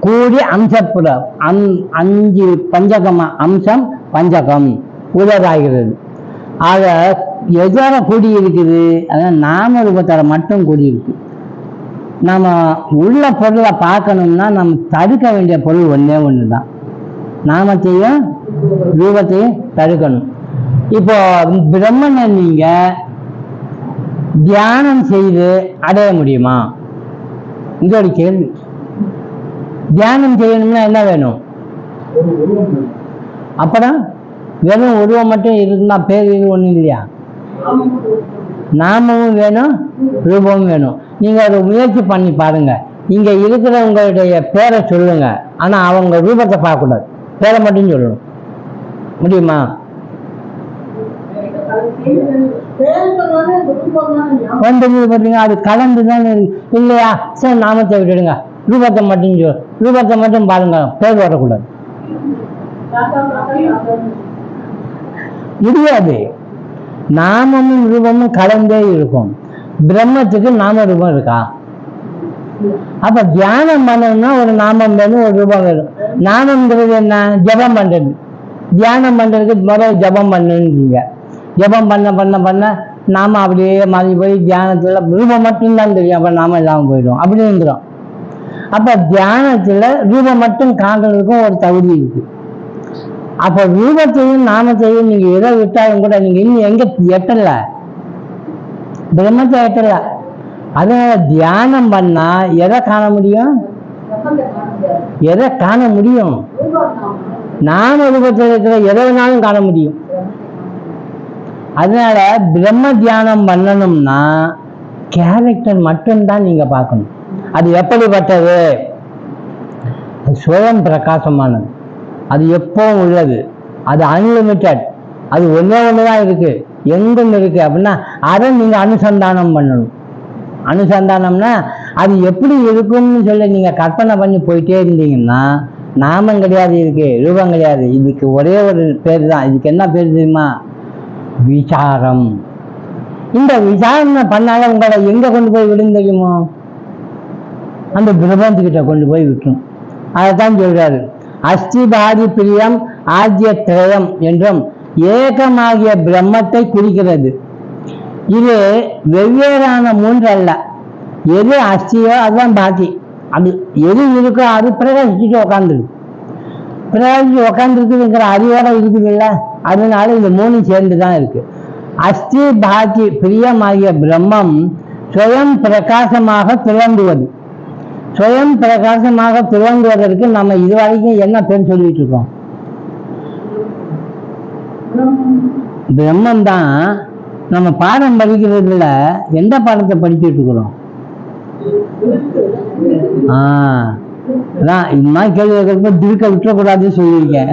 கூடி அம்சப்புறம் அஞ்சு பஞ்சகமா அம்சம் பஞ்சகம் உதவாகிறது. ஆக எதோட கூடி இருக்குது, அதான் நாம ரூபத்தோட மட்டும் கூடி இருக்கு. நம்ம உள்ள பொருளை பார்க்கணும்னா நம்ம தடுக்க வேண்டிய பொருள் ஒன்றே ஒன்று தான், நாமத்தையும் ரூபத்தையும் தடுக்கணும். இப்போ பிரம்மனை நீங்க தியானம் செய்து அடைய முடியுமா? இங்க ஒரு கேள்வி. தியானம் செய்யணும்னா என்ன வேணும்? அப்புறம் வெறும் உருவம் மட்டும் இருக்குன்னா பேர் இது ஒன்றும் இல்லையா? நாமமும் வேணும், ரூபமும் வேணும். நீங்க ஒரு முயற்சி பண்ணி பாருங்க. இங்க இருக்கிற உங்களுடைய பேரை சொல்லுங்க, ஆனா அவங்க ரூபத்தை பார்க்கக்கூடாது, பேரை மட்டும் சொல்லணும். முடியுமா? வந்தது பார்த்தீங்க, அது கலந்துதான் இல்லையா? சரி, நாமத்தை விட்டுடுங்க, ரூபத்தை மட்டும் ரூபத்தை மட்டும் பாருங்க, பேர் வரக்கூடாது. முடியாது. நாமமும் ரூபமும் கலந்தே இருக்கும். பிரம்மத்துக்கு நாம ரூபம் இருக்கா? அப்ப தியானம் பண்ணணும்னா ஒரு நாமம் வேணும், ஒரு ரூபம் வேணும். நாமம்ங்கிறது என்ன? ஜபம் பண்றது. தியானம் பண்றதுக்கு முதல்ல ஜபம் பண்ணுன்றீங்க. ஜபம் பண்ண பண்ண பண்ண நாம அப்படியே மாறி போய் தியானத்துல ரூபம் மட்டும்தான் தெரியும், அப்ப நாம இல்லாம போயிடும் அப்படி இருந்துடும். அப்ப தியானத்துல ரூபம் மட்டும் காண்றதுக்கும் ஒரு தகுதி இருக்கு. அப்ப ரூபத்தையும் நாமத்தையும் நீங்க எதை விட்டாலும் கூட நீங்க இன்னும் எங்க எட்டல, பிரம்மத்தை எட்டல. அதனால தியானம் பண்ணா எதை காண முடியும்? எதை காண முடியும்? நாம ரூபத்தில் இருக்கிற எதை வேணாலும் காண முடியும். அதனால பிரம்ம தியானம் பண்ணணும்னா கேரக்டர் மட்டும்தான் நீங்க பார்க்கணும். அது எப்படிப்பட்டது? சுயம் பிரகாசமானது, அது எப்பவும் உள்ளது, அது அன்லிமிட்டட், அது ஒன்னே ஒண்ணுதான் இருக்கு, எங்கும் இருக்கு. அப்படின்னா அதை நீங்க அனுசந்தானம் பண்ணணும். அனுசந்தானம்னா அது எப்படி இருக்கும்னு சொல்லி நீங்க கற்பனை பண்ணி போயிட்டே இருந்தீங்கன்னா நாமம் கிடையாது, இருக்கு ரூபம் கிடையாது. இதுக்கு ஒரே ஒரு பேர் தான். இதுக்கு என்ன பேர் தெரியுமா? விசாரம். இந்த விசாரணை பண்ணால உங்களை எங்க கொண்டு போய் விடும் தெரியுமோ? அந்த பிரபந்தத்துக்கிட்ட கொண்டு போய் விட்டுரும். அதைத்தான் சொல்றாரு, அஸ்தி பாதி பிரியம் ஆஜ்ய திரயம் என்றும் ஏகமாகிய பிரம்மத்தை குறிக்கிறது. இது வெவ்வேறான மூன்று அல்ல. எது அஸ்தியோ அதுதான் பாதி. அது எது இருக்கோ அது பிரகாசிச்சுட்டு உக்காந்துருக்கு. பிரகாசிச்சு உக்காந்துருக்குதுங்கிற அறிவோட இருக்குது இல்லை, அதனால இந்த மூணு சேர்ந்துதான் இருக்கு. அஸ்தி பாதி பிரியமாகிய பிரம்மம் சுயம் பிரகாசமாக திறந்துவது. சுயம் பிரகாசமாக திறங்குவதற்கு நம்ம இதுவரைக்கும் என்ன பேர் சொல்லிட்டு இருக்கோம்? பிரம்மம் தான். நம்ம பாடம் படிக்கிறதுல எந்த பாடத்தை படிச்சுட்டு இருக்கிறோம்? அதான் இந்த மாதிரி கேள்வி கேட்கிறப்ப திருக்க விட்டுறக்கூடாதுன்னு சொல்லியிருக்கேன்.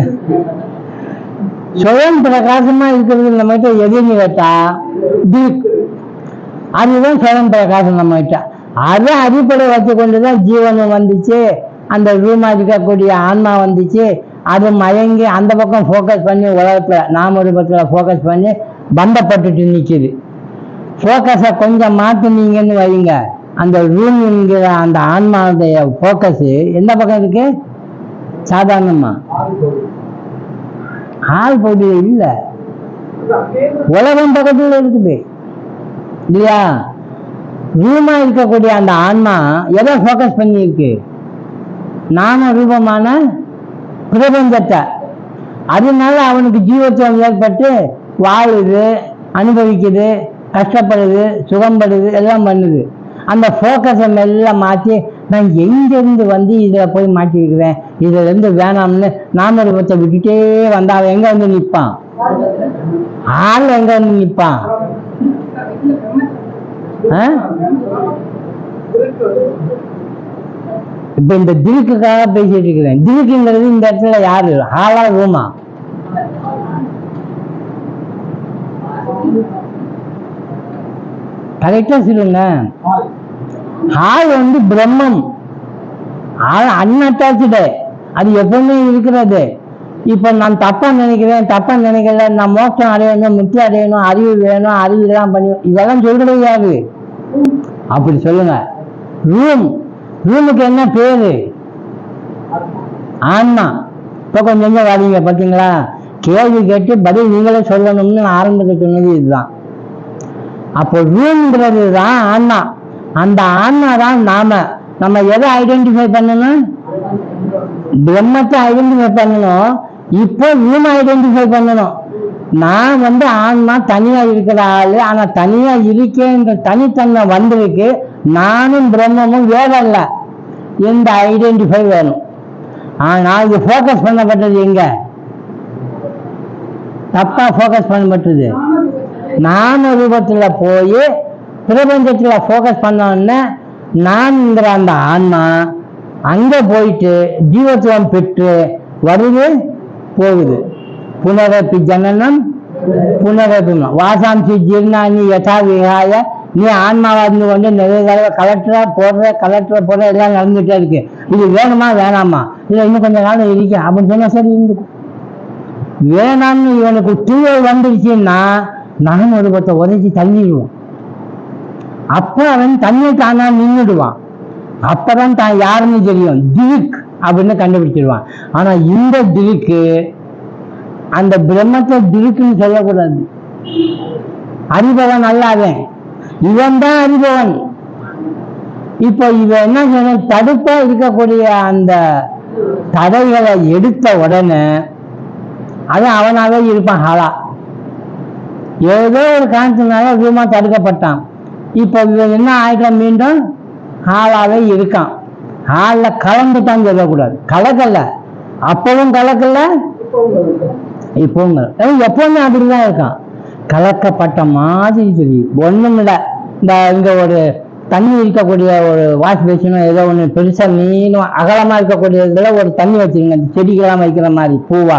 சுயம் பிரகாசமா இருக்கிறது நம்ம கிட்ட எதுன்னு கேட்டா திருக்கு. அதுதான் சுயம் பிரகாசம் நம்ம கிட்ட. அதை அடிப்படை வச்சு கொண்டுதான் ஜீவனம் வந்துச்சு, அந்த ரூமா இருக்கக்கூடிய ஆன்மா வந்துச்சு. அது மயங்கி அந்த பக்கம் ஃபோக்கஸ் பண்ணி உலகத்துல நாம ரூபத்துல ஃபோக்கஸ் பண்ணி பந்தப்பட்டுட்டு நிற்குது. ஃபோக்கஸை கொஞ்சம் மாற்றினீங்கன்னு வைங்க, அந்த ரூம்ங்கிற அந்த ஆன்மாவுடைய ஃபோக்கஸ் எந்த பக்கம் இருக்கு? சாதாரணமா ஆள் பகுதியில் இல்லை, உலகம் பக்கத்துல இருக்குது இல்லையா? ரூமா இருக்கக்கூடிய அந்த ஆன்மா எதை ஃபோக்கஸ் பண்ணி இருக்கு? நாம ரூபமான பிரபஞ்சத்தை. அதனால அவனுக்கு ஜீவத்துவம் ஏற்பட்டு வாழுது, அனுபவிக்குது, கஷ்டப்படுது, சுகப்படுது, எல்லாம் பண்ணுது. அந்த ஃபோக்கஸை மெல்லாம் மாற்றி நான் எங்கேருந்து வந்து இதில் போய் மாட்டிருக்கிறேன், இதுல இருந்து வேணாம்னு நாம ரூபத்தை விட்டுட்டே வந்தா அவன் எங்க வந்து நிற்பான்? ஆள் எங்க வந்து நிற்பான்? இப்ப இந்த திருக்குக்காக பேசிட்டு இருக்கிறேன். திருக்குங்கிறது இந்த இடத்துல யாரு? ஆளா ரூமா? கரெக்டா சொல்லுங்க. ஆள் வந்து பிரம்மம், ஆள் அன்அட்டாச்சு, அது எப்பவுமே இருக்கிறது. இப்ப நான் தப்பா நினைக்கிறேன், தப்பா நினைக்கல, நான் மோட்சம் அடையணும், முக்தி அடையணும், அறிவு வேணும், அறிவு இதெல்லாம் பண்ணி இதெல்லாம் சொல்றது யாரு? அப்படி சொல்லுங்க. ரூமுக்கு என்ன பேரு? ஆன்மா. இப்போ கொஞ்சம் கொஞ்சம் வாடிங்க பார்த்தீங்களா? கேள்வி கேட்டு பதில் நீங்களே சொல்லணும்னு ஆரம்பத்தில் சொன்னது இதுதான். அப்போ ரூம்ங்கிறது தான் ஆன்மா. அந்த ஆன்மா தான் நம்ம எதை ஐடென்டிஃபை பண்ணணும்? பிரம்மத்தை ஐடென்டிஃபை பண்ணணும். இப்போ ரூம் ஐடென்டிஃபை பண்ணணும். நான் ஆன்மா தனியா இருக்கிற ஆளு, ஆனா தனியா இருக்கேன்ற தனித்தன்மை வந்திருக்கு. நானும் பிரம்மமும் வேற இல்ல, இந்த ஐடென்டிஃபை வேணும். ஆனா இது போக்கஸ் பண்ணப்பட்டது எங்க? தப்பா போக்கஸ் பண்ணப்பட்டது. நாம ரூபத்துல போய் பிரபஞ்சத்துல போக்கஸ் பண்ணோன்னு நான்ங்கிற அந்த ஆன்மா அங்க போயிட்டு ஜீவத்துவம் பெற்று வருது போகுது. புனரப்பி ஜனனம் புனரப்பிமா வாசாம்சி ஜீர்ணானி யதா விகாய. நீ ஆன்மாவாந்து கொண்டு நிறைய தடவை கலெக்டரா போடுற எல்லாம் நடந்துகிட்டே இருக்கு. இது வேணுமா வேணாமா? இல்லை இன்னும் கொஞ்சம் காலம் இருக்கு அப்படின்னு சொன்னா சரி இருந்துக்கும். வேணாம்னு இவனுக்கு தூவல் வந்துருச்சுன்னா நான் ஒரு பத்தை உதச்சி தள்ளிடுவான். அப்ப அவன் தண்ணி தானா நின்றுடுவான். அப்பதான் தான் யாருன்னு தெரியும், திருக்கு அப்படின்னு கண்டுபிடிச்சிடுவான். ஆனா இந்த திருக்கு அந்த பிரம்மத்தை திருக்குன்னு சொல்லக்கூடாது. அறிபவன் அல்லாதன், இவன் தான் அறிபவன். இப்போ இவன் என்ன செய்யணும்? தடுப்பா இருக்கக்கூடிய அந்த தடைகளை எடுத்த உடனே அது அவனாவே இருப்பான். ஹாலா ஏதோ ஒரு காரணத்தினால ரூமா தடுக்கப்பட்டான். இப்போ இவன் என்ன ஆயிட்டான்? மீண்டும் ஹாலாவே இருக்கான். ஹாலில் கலந்துட்டான்னு சொல்லக்கூடாது. கலக்கல, அப்பவும் கலக்கல, இப்பவும் எப்பவுமே அப்படிதான் இருக்கான். கலக்கப்பட்ட மாதிரி தெரியும். ஒண்ணும் இல்லை. இங்க ஒரு தண்ணி இருக்கக்கூடிய ஒரு வாஷ் பேசினோ ஏதோ ஒன்று பெருசா நீளம் அகலமா இருக்கக்கூடியதுல ஒரு தண்ணி வச்சிருங்க. செடிக்கெல்லாம் வைக்கிற மாதிரி பூவா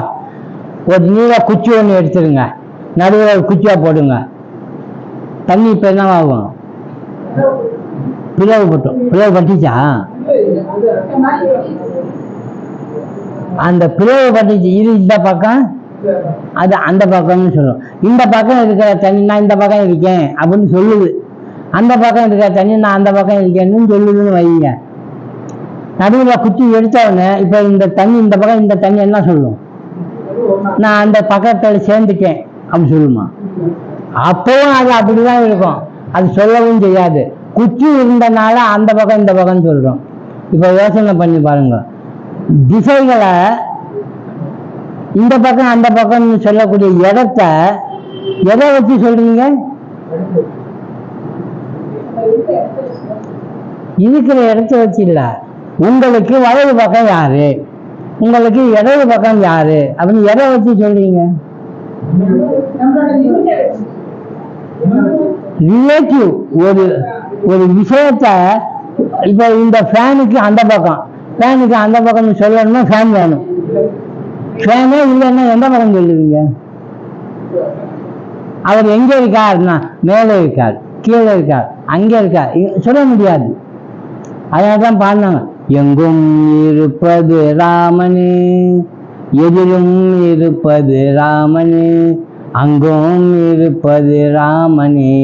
ஒரு நீள குச்சி ஒன்று எடுத்துருங்க, நடுவில் ஒரு குச்சியா போடுங்க. தண்ணி இப்ப என்னவாகும்? பிளவு பட்டுச்சா? அந்த பிளவு பட்டுச்சு. இது இந்த பக்கம், அது அந்த பக்கம்னு சொல்லும். இந்த பக்கம் இருக்கிற தண்ணி நான் இந்த பக்கம் இருக்கேன் அப்படின்னு சொல்லுது. அந்த பக்கம் இருக்கிற தண்ணி நான் அந்த பக்கம் இருக்கேன்னு சொல்லுதுன்னு வைங்க. நடுவில் குச்சி எடுத்தவொடனே இப்ப இந்த தண்ணி இந்த பக்கம், இந்த தண்ணி என்ன சொல்லும்? நான் அந்த பக்கத்துல சேர்ந்துட்டேன் அப்படின்னு சொல்லுமா? அப்பவும் அது அப்படிதான் இருக்கும். அது சொல்லவும் செய்யாது. குச்சி இருந்தனால அந்த பக்கம் இந்த பக்கம் சொல்றோம். இப்ப யோசனை பண்ணி பாருங்க. திசைகளை இந்த பக்கம் அந்த பக்கம்னு சொல்லக்கூடிய இடத்த எதை வச்சு சொல்றீங்க? இருக்கிற இடத்த வச்சு இல்ல. உங்களுக்கு வலது பக்கம் யாரு, உங்களுக்கு இடது பக்கம் யாரு அப்படின்னு எதை வச்சு சொல்றீங்க? ரிலேட்டிவ் ஒரு விஷயத்த. இப்ப இந்த ஃபேனுக்கு அந்த பக்கம், ஃபேனுக்கு அந்த பக்கம் சொல்லணும்னா ஃபேன் வேணும். ஃபேனே இல்லைன்னா எந்த பக்கம் சொல்லுவீங்க? அவர் எங்க இருக்காருன்னா மேலே இருக்கார், கீழே இருக்கார், அங்க இருக்கார், சொல்ல முடியாது. அதனால்தான் பாடினாங்க, எங்கும் இருப்பது ராமனே, எதிலும் இருப்பது ராமனே, அங்கும் இருப்பது ராமனே,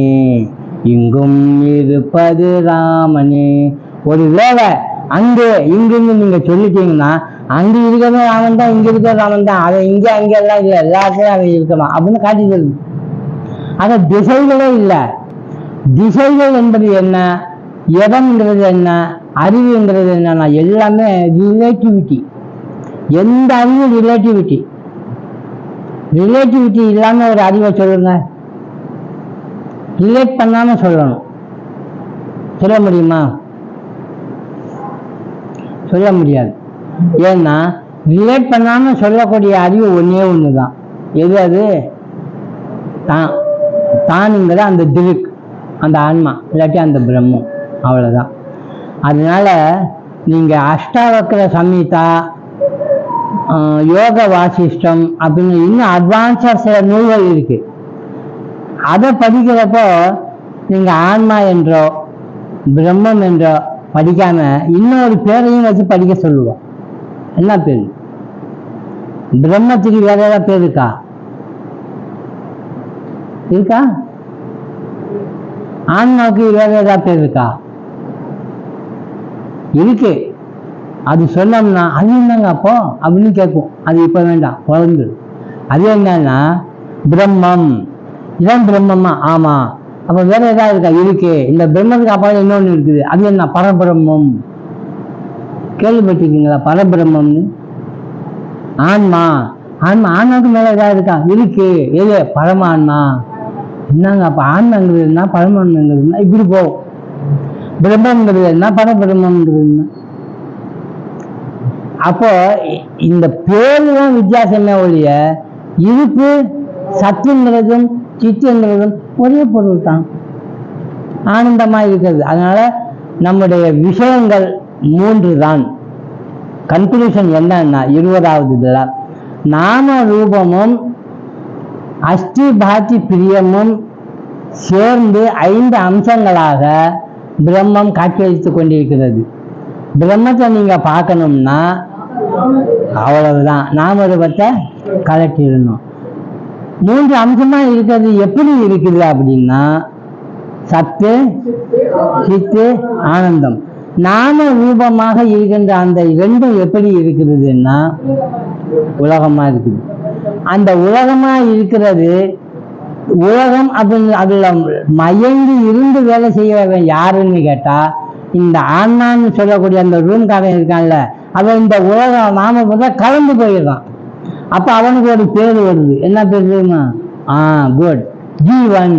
இங்கும் இருப்பது ராமனே. ஒரு வேளை அங்கே இங்குன்னு நீங்க சொல்லிட்டீங்கன்னா அங்க இருக்கிறது ராமன் தான், இங்க இருக்கிற ராமன் தான், அதை இங்க அங்க எல்லாம் இல்லை, எல்லாத்தையும் அதை இருக்கலாம் அப்படின்னு காட்டி சொல்லுது. ஆனா திசைகளே இல்லை. திசைகள் என்பது என்ன, இடம்ங்கிறது என்ன, அறிவுங்கிறது என்னன்னா எல்லாமே ரிலேட்டிவிட்டி. எந்த அறிவு ரிலேட்டிவிட்டி. ரிலேட்டிவிட்டி இல்லாம ஒரு அறிவை சொல்லுங்க. ரிலேட் பண்ணாம சொல்லணும். சொல்ல முடியுமா? சொல்ல முடியாது. ஏன்னா ரிலேட் பண்ணாம சொல்லக்கூடிய அறிவு ஒன்னே ஒண்ணுதான். எது அது? தானுங்கிற அந்த திருக்கு, அந்த ஆன்மா, இல்லாட்டி அந்த பிரம்மம், அவ்வளவுதான். அதனால நீங்க அஷ்டாவக்ர சம்ஹிதா, யோக வாசிஷ்டம் அப்படின்னு இன்னும் அட்வான்ஸா சில நூல்கள் இருக்கு. அதை படிக்கிறப்போ நீங்க ஆன்மா என்றோ பிரம்மம் என்றோ படிக்காம இன்னொரு பேரையும் வச்சு படிக்க சொல்லுவோம். என்ன பேரு? பிரம்மத்துக்கு வேற ஏதாவது பேர் இருக்கா? இருக்கா? ஆன்மாவுக்கு வேற ஏதாவது பேர் இருக்கா? இருக்கு. அது சொன்னோம்னா அது என்னங்க அப்போ அப்படின்னு கேட்கும். அது இப்போ வேண்டாம், குழந்தை. அது என்னன்னா பிரம்மம், இதான் பிரம்மமா? ஆமா. அப்போ வேற ஏதாவது இருக்கா? இருக்கு. இந்த பிரம்மத்துக்கு அப்புறம் இன்னொன்று இருக்குது. அது என்ன? பரபிரம்மம். கேள்விப்பட்டிருக்கீங்களா பரபிரம்மம்னு? ஆன்மா. ஆன்மா. ஆன்மாவுக்கு மேல ஏதாவது இருக்கா? இருக்கு. எது? பரமான்மா. என்னங்க அப்ப ஆன்மாங்கிறதுனா பரமான்மாங்கிறதுனா இப்படி போகும். பிரம்மங்கிறது என்ன, பரபிரம்மங்கிறதுனா. அப்போ இந்த பேரு தான் வித்தியாசமே ஒழிய இருப்பு சத்துங்கிறதும் சித்துங்கிறதும் ஒரே பொருள் தான், ஆனந்தமா இருக்கிறது. அதனால நம்முடைய விஷயங்கள் 3 தான். கன்க்ளூஷன் என்னன்னா 20வது இதுல நாம ரூபமும் அஸ்தி பாத்தி பிரியமும் சேர்ந்து 5 அம்சங்களாக பிரம்மம் காட்சியளித்துக் கொண்டிருக்கிறது. பிரம்மத்தை நீங்க பார்க்கணும்னா அவ்வளவுதான், நாம ரூபத்தை கலட்டிடணும். 3 அம்சமா இருக்கிறது எப்படி இருக்குது அப்படின்னா சத்து சித்து ஆனந்தம். நாம ரூபமாக இருக்கின்ற அந்த 2 எப்படி இருக்கிறதுன்னா உலகமா இருக்குது. அந்த உலகமா இருக்கிறது உலகம் அப்படின்னு அதுல மயங்கி இருந்து வேலை செய்ய யாருன்னு கேட்டா இந்த ஆன்மான்னு சொல்லக்கூடிய அந்த ரூம்காரன் இருக்கான்ல, அவன் இந்த உலகம் நாம பார்த்தா கலந்து போயிடுறான். அப்ப அவனுக்கு ஒரு பேர் வருது. என்ன பேர் தெரியுமா? குட், ஜீவன்.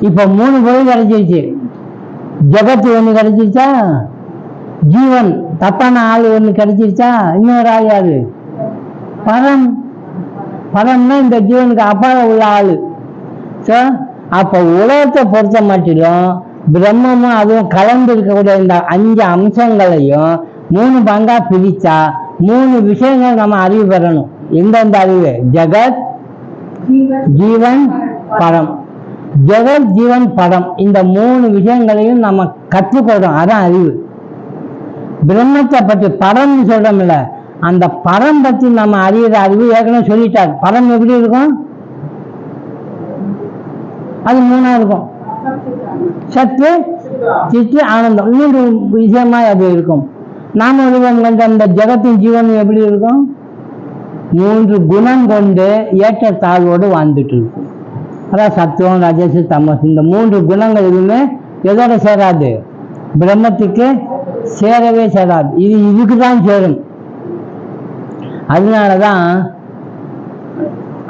இப்ப 3 பொருள் கிடைச்சிருச்சு. ஜகத்து ஒண்ணு கிடைச்சிருச்சா, ஜீவன் தப்பான ஆள் ஒண்ணு கிடைச்சிருச்சா, இன்னொரு ஆள் யாரு? பரம். பரம்னா இந்த ஜீவனுக்கு அப்பால உள்ள ஆளு. அப்ப உலகத்தை பொறுத்த மட்டிலும் பிரம்மமும் அதுவும் கலந்து இருக்கக்கூடிய இந்த 5 அம்சங்களையும் 3 பங்கா பிரிச்சா 3 விஷயங்கள் நம்ம அறிவு பெறணும். எந்தெந்த அறிவு? ஜகத், ஜீவன், பரம். ஜெகத், ஜீவன், பரம், இந்த 3 விஷயங்களையும் நம்ம கற்றுக்கொள்றோம். அதான் அறிவு. பிரம்மத்தை பற்றி பரம்னு சொல்றோம்ல, அந்த பரம் பற்றி நம்ம அறிகிற அறிவு ஏற்கனவே சொல்லிட்டார். பரம் எப்படி இருக்கும்? அது 3ஆ இருக்கும். சத்து சித்து ஆனந்தம் 3 விஷயமா அது இருக்கும். நாம அந்த ஜெகத்தின் ஜீவனும் எப்படி இருக்கும்? 3 குணம் கொண்டு ஏற்ற தாழ்வோடு வாழ்ந்துட்டு இருக்கும். அதான் சத்துவம் ரஜசு தமசு. இந்த 3 குணங்கள் எதுவுமே எதோட சேராது? பிரம்மத்துக்கு சேரவே சேராது. இது இதுக்கு தான் சேரும். அதனாலதான்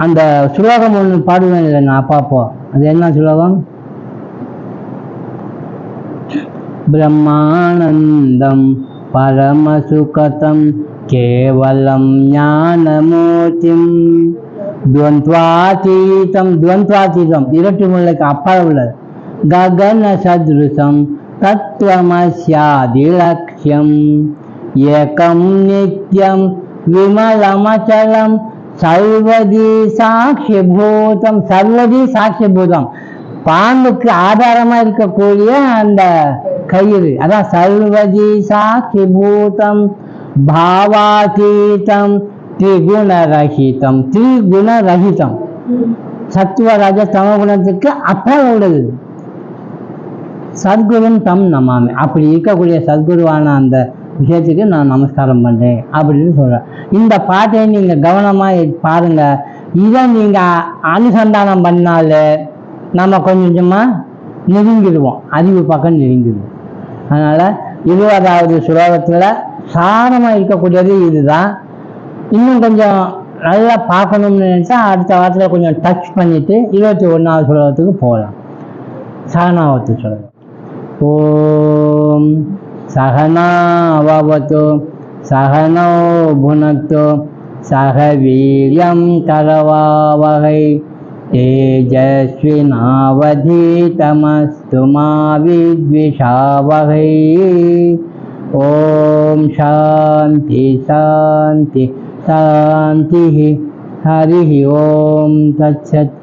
அந்த சுலோகம் ஒன்று பாடுவேன் இல்லை நான் அப்பப்போ. அது என்ன சுலோகம்? பிரம்மானந்தம் பரமசுகதம் கேவலம் ஞானமூர்த்திம் துவந்த்வாதீதம். துவந்த்வாதீதம் இரட்டு முல்லைக்கு அப்பால் உள்ளது. ககன சத்ருசம் தத்துவமஸ்யாதி லட்சியம் ஏகம் நித்யம் விமலமச்சலம் சர்வதி சாட்சிபூதம். சர்வதி சாட்சிபூதம், பாம்புக்கு ஆதாரமா இருக்கக்கூடிய அந்த கயிறு, அதான் சர்வதி சாட்சிபூதம் பாவாதீதம் திரிகுணரகிதம். திரிகுணரகிதம் சத்துவராஜ தமகுணத்துக்கு அப்பால் உள்ளது. சத்குரும் தம் நமாமி. அப்படி இருக்கக்கூடிய சத்குருவான அந்த விஷயத்துக்கு நான் நமஸ்காரம் பண்றேன் அப்படின்னு சொல்றேன். இந்த பாட்டை நீங்க கவனமா பாருங்க. இதை நீங்க அனுசந்தானம் பண்ணாலே நம்ம கொஞ்சமா நெருங்கிடுவோம், அறிவு பக்கம் நெருங்கிடுவோம். அதனால 20வது சுலோகத்துல சாரமா இருக்கக்கூடியது இதுதான். இன்னும் கொஞ்சம் நல்லா பார்க்கணும்னு நினைச்சா அடுத்த வாரத்தில் கொஞ்சம் டச் பண்ணிட்டு 21வது சுலோகத்துக்கு போகலாம். சகனாவத்து சுலோகம். ஓம் சகனாவது சகனோ புனக்து சக வீர்யம் கரவாவகை தேஜஸ்வினாவதீதமஸ்து மா வித்விஷாவகை. ஓம் சாந்தி சாந்தி சாந்தி. ஹரி ஓம் தத்சத்.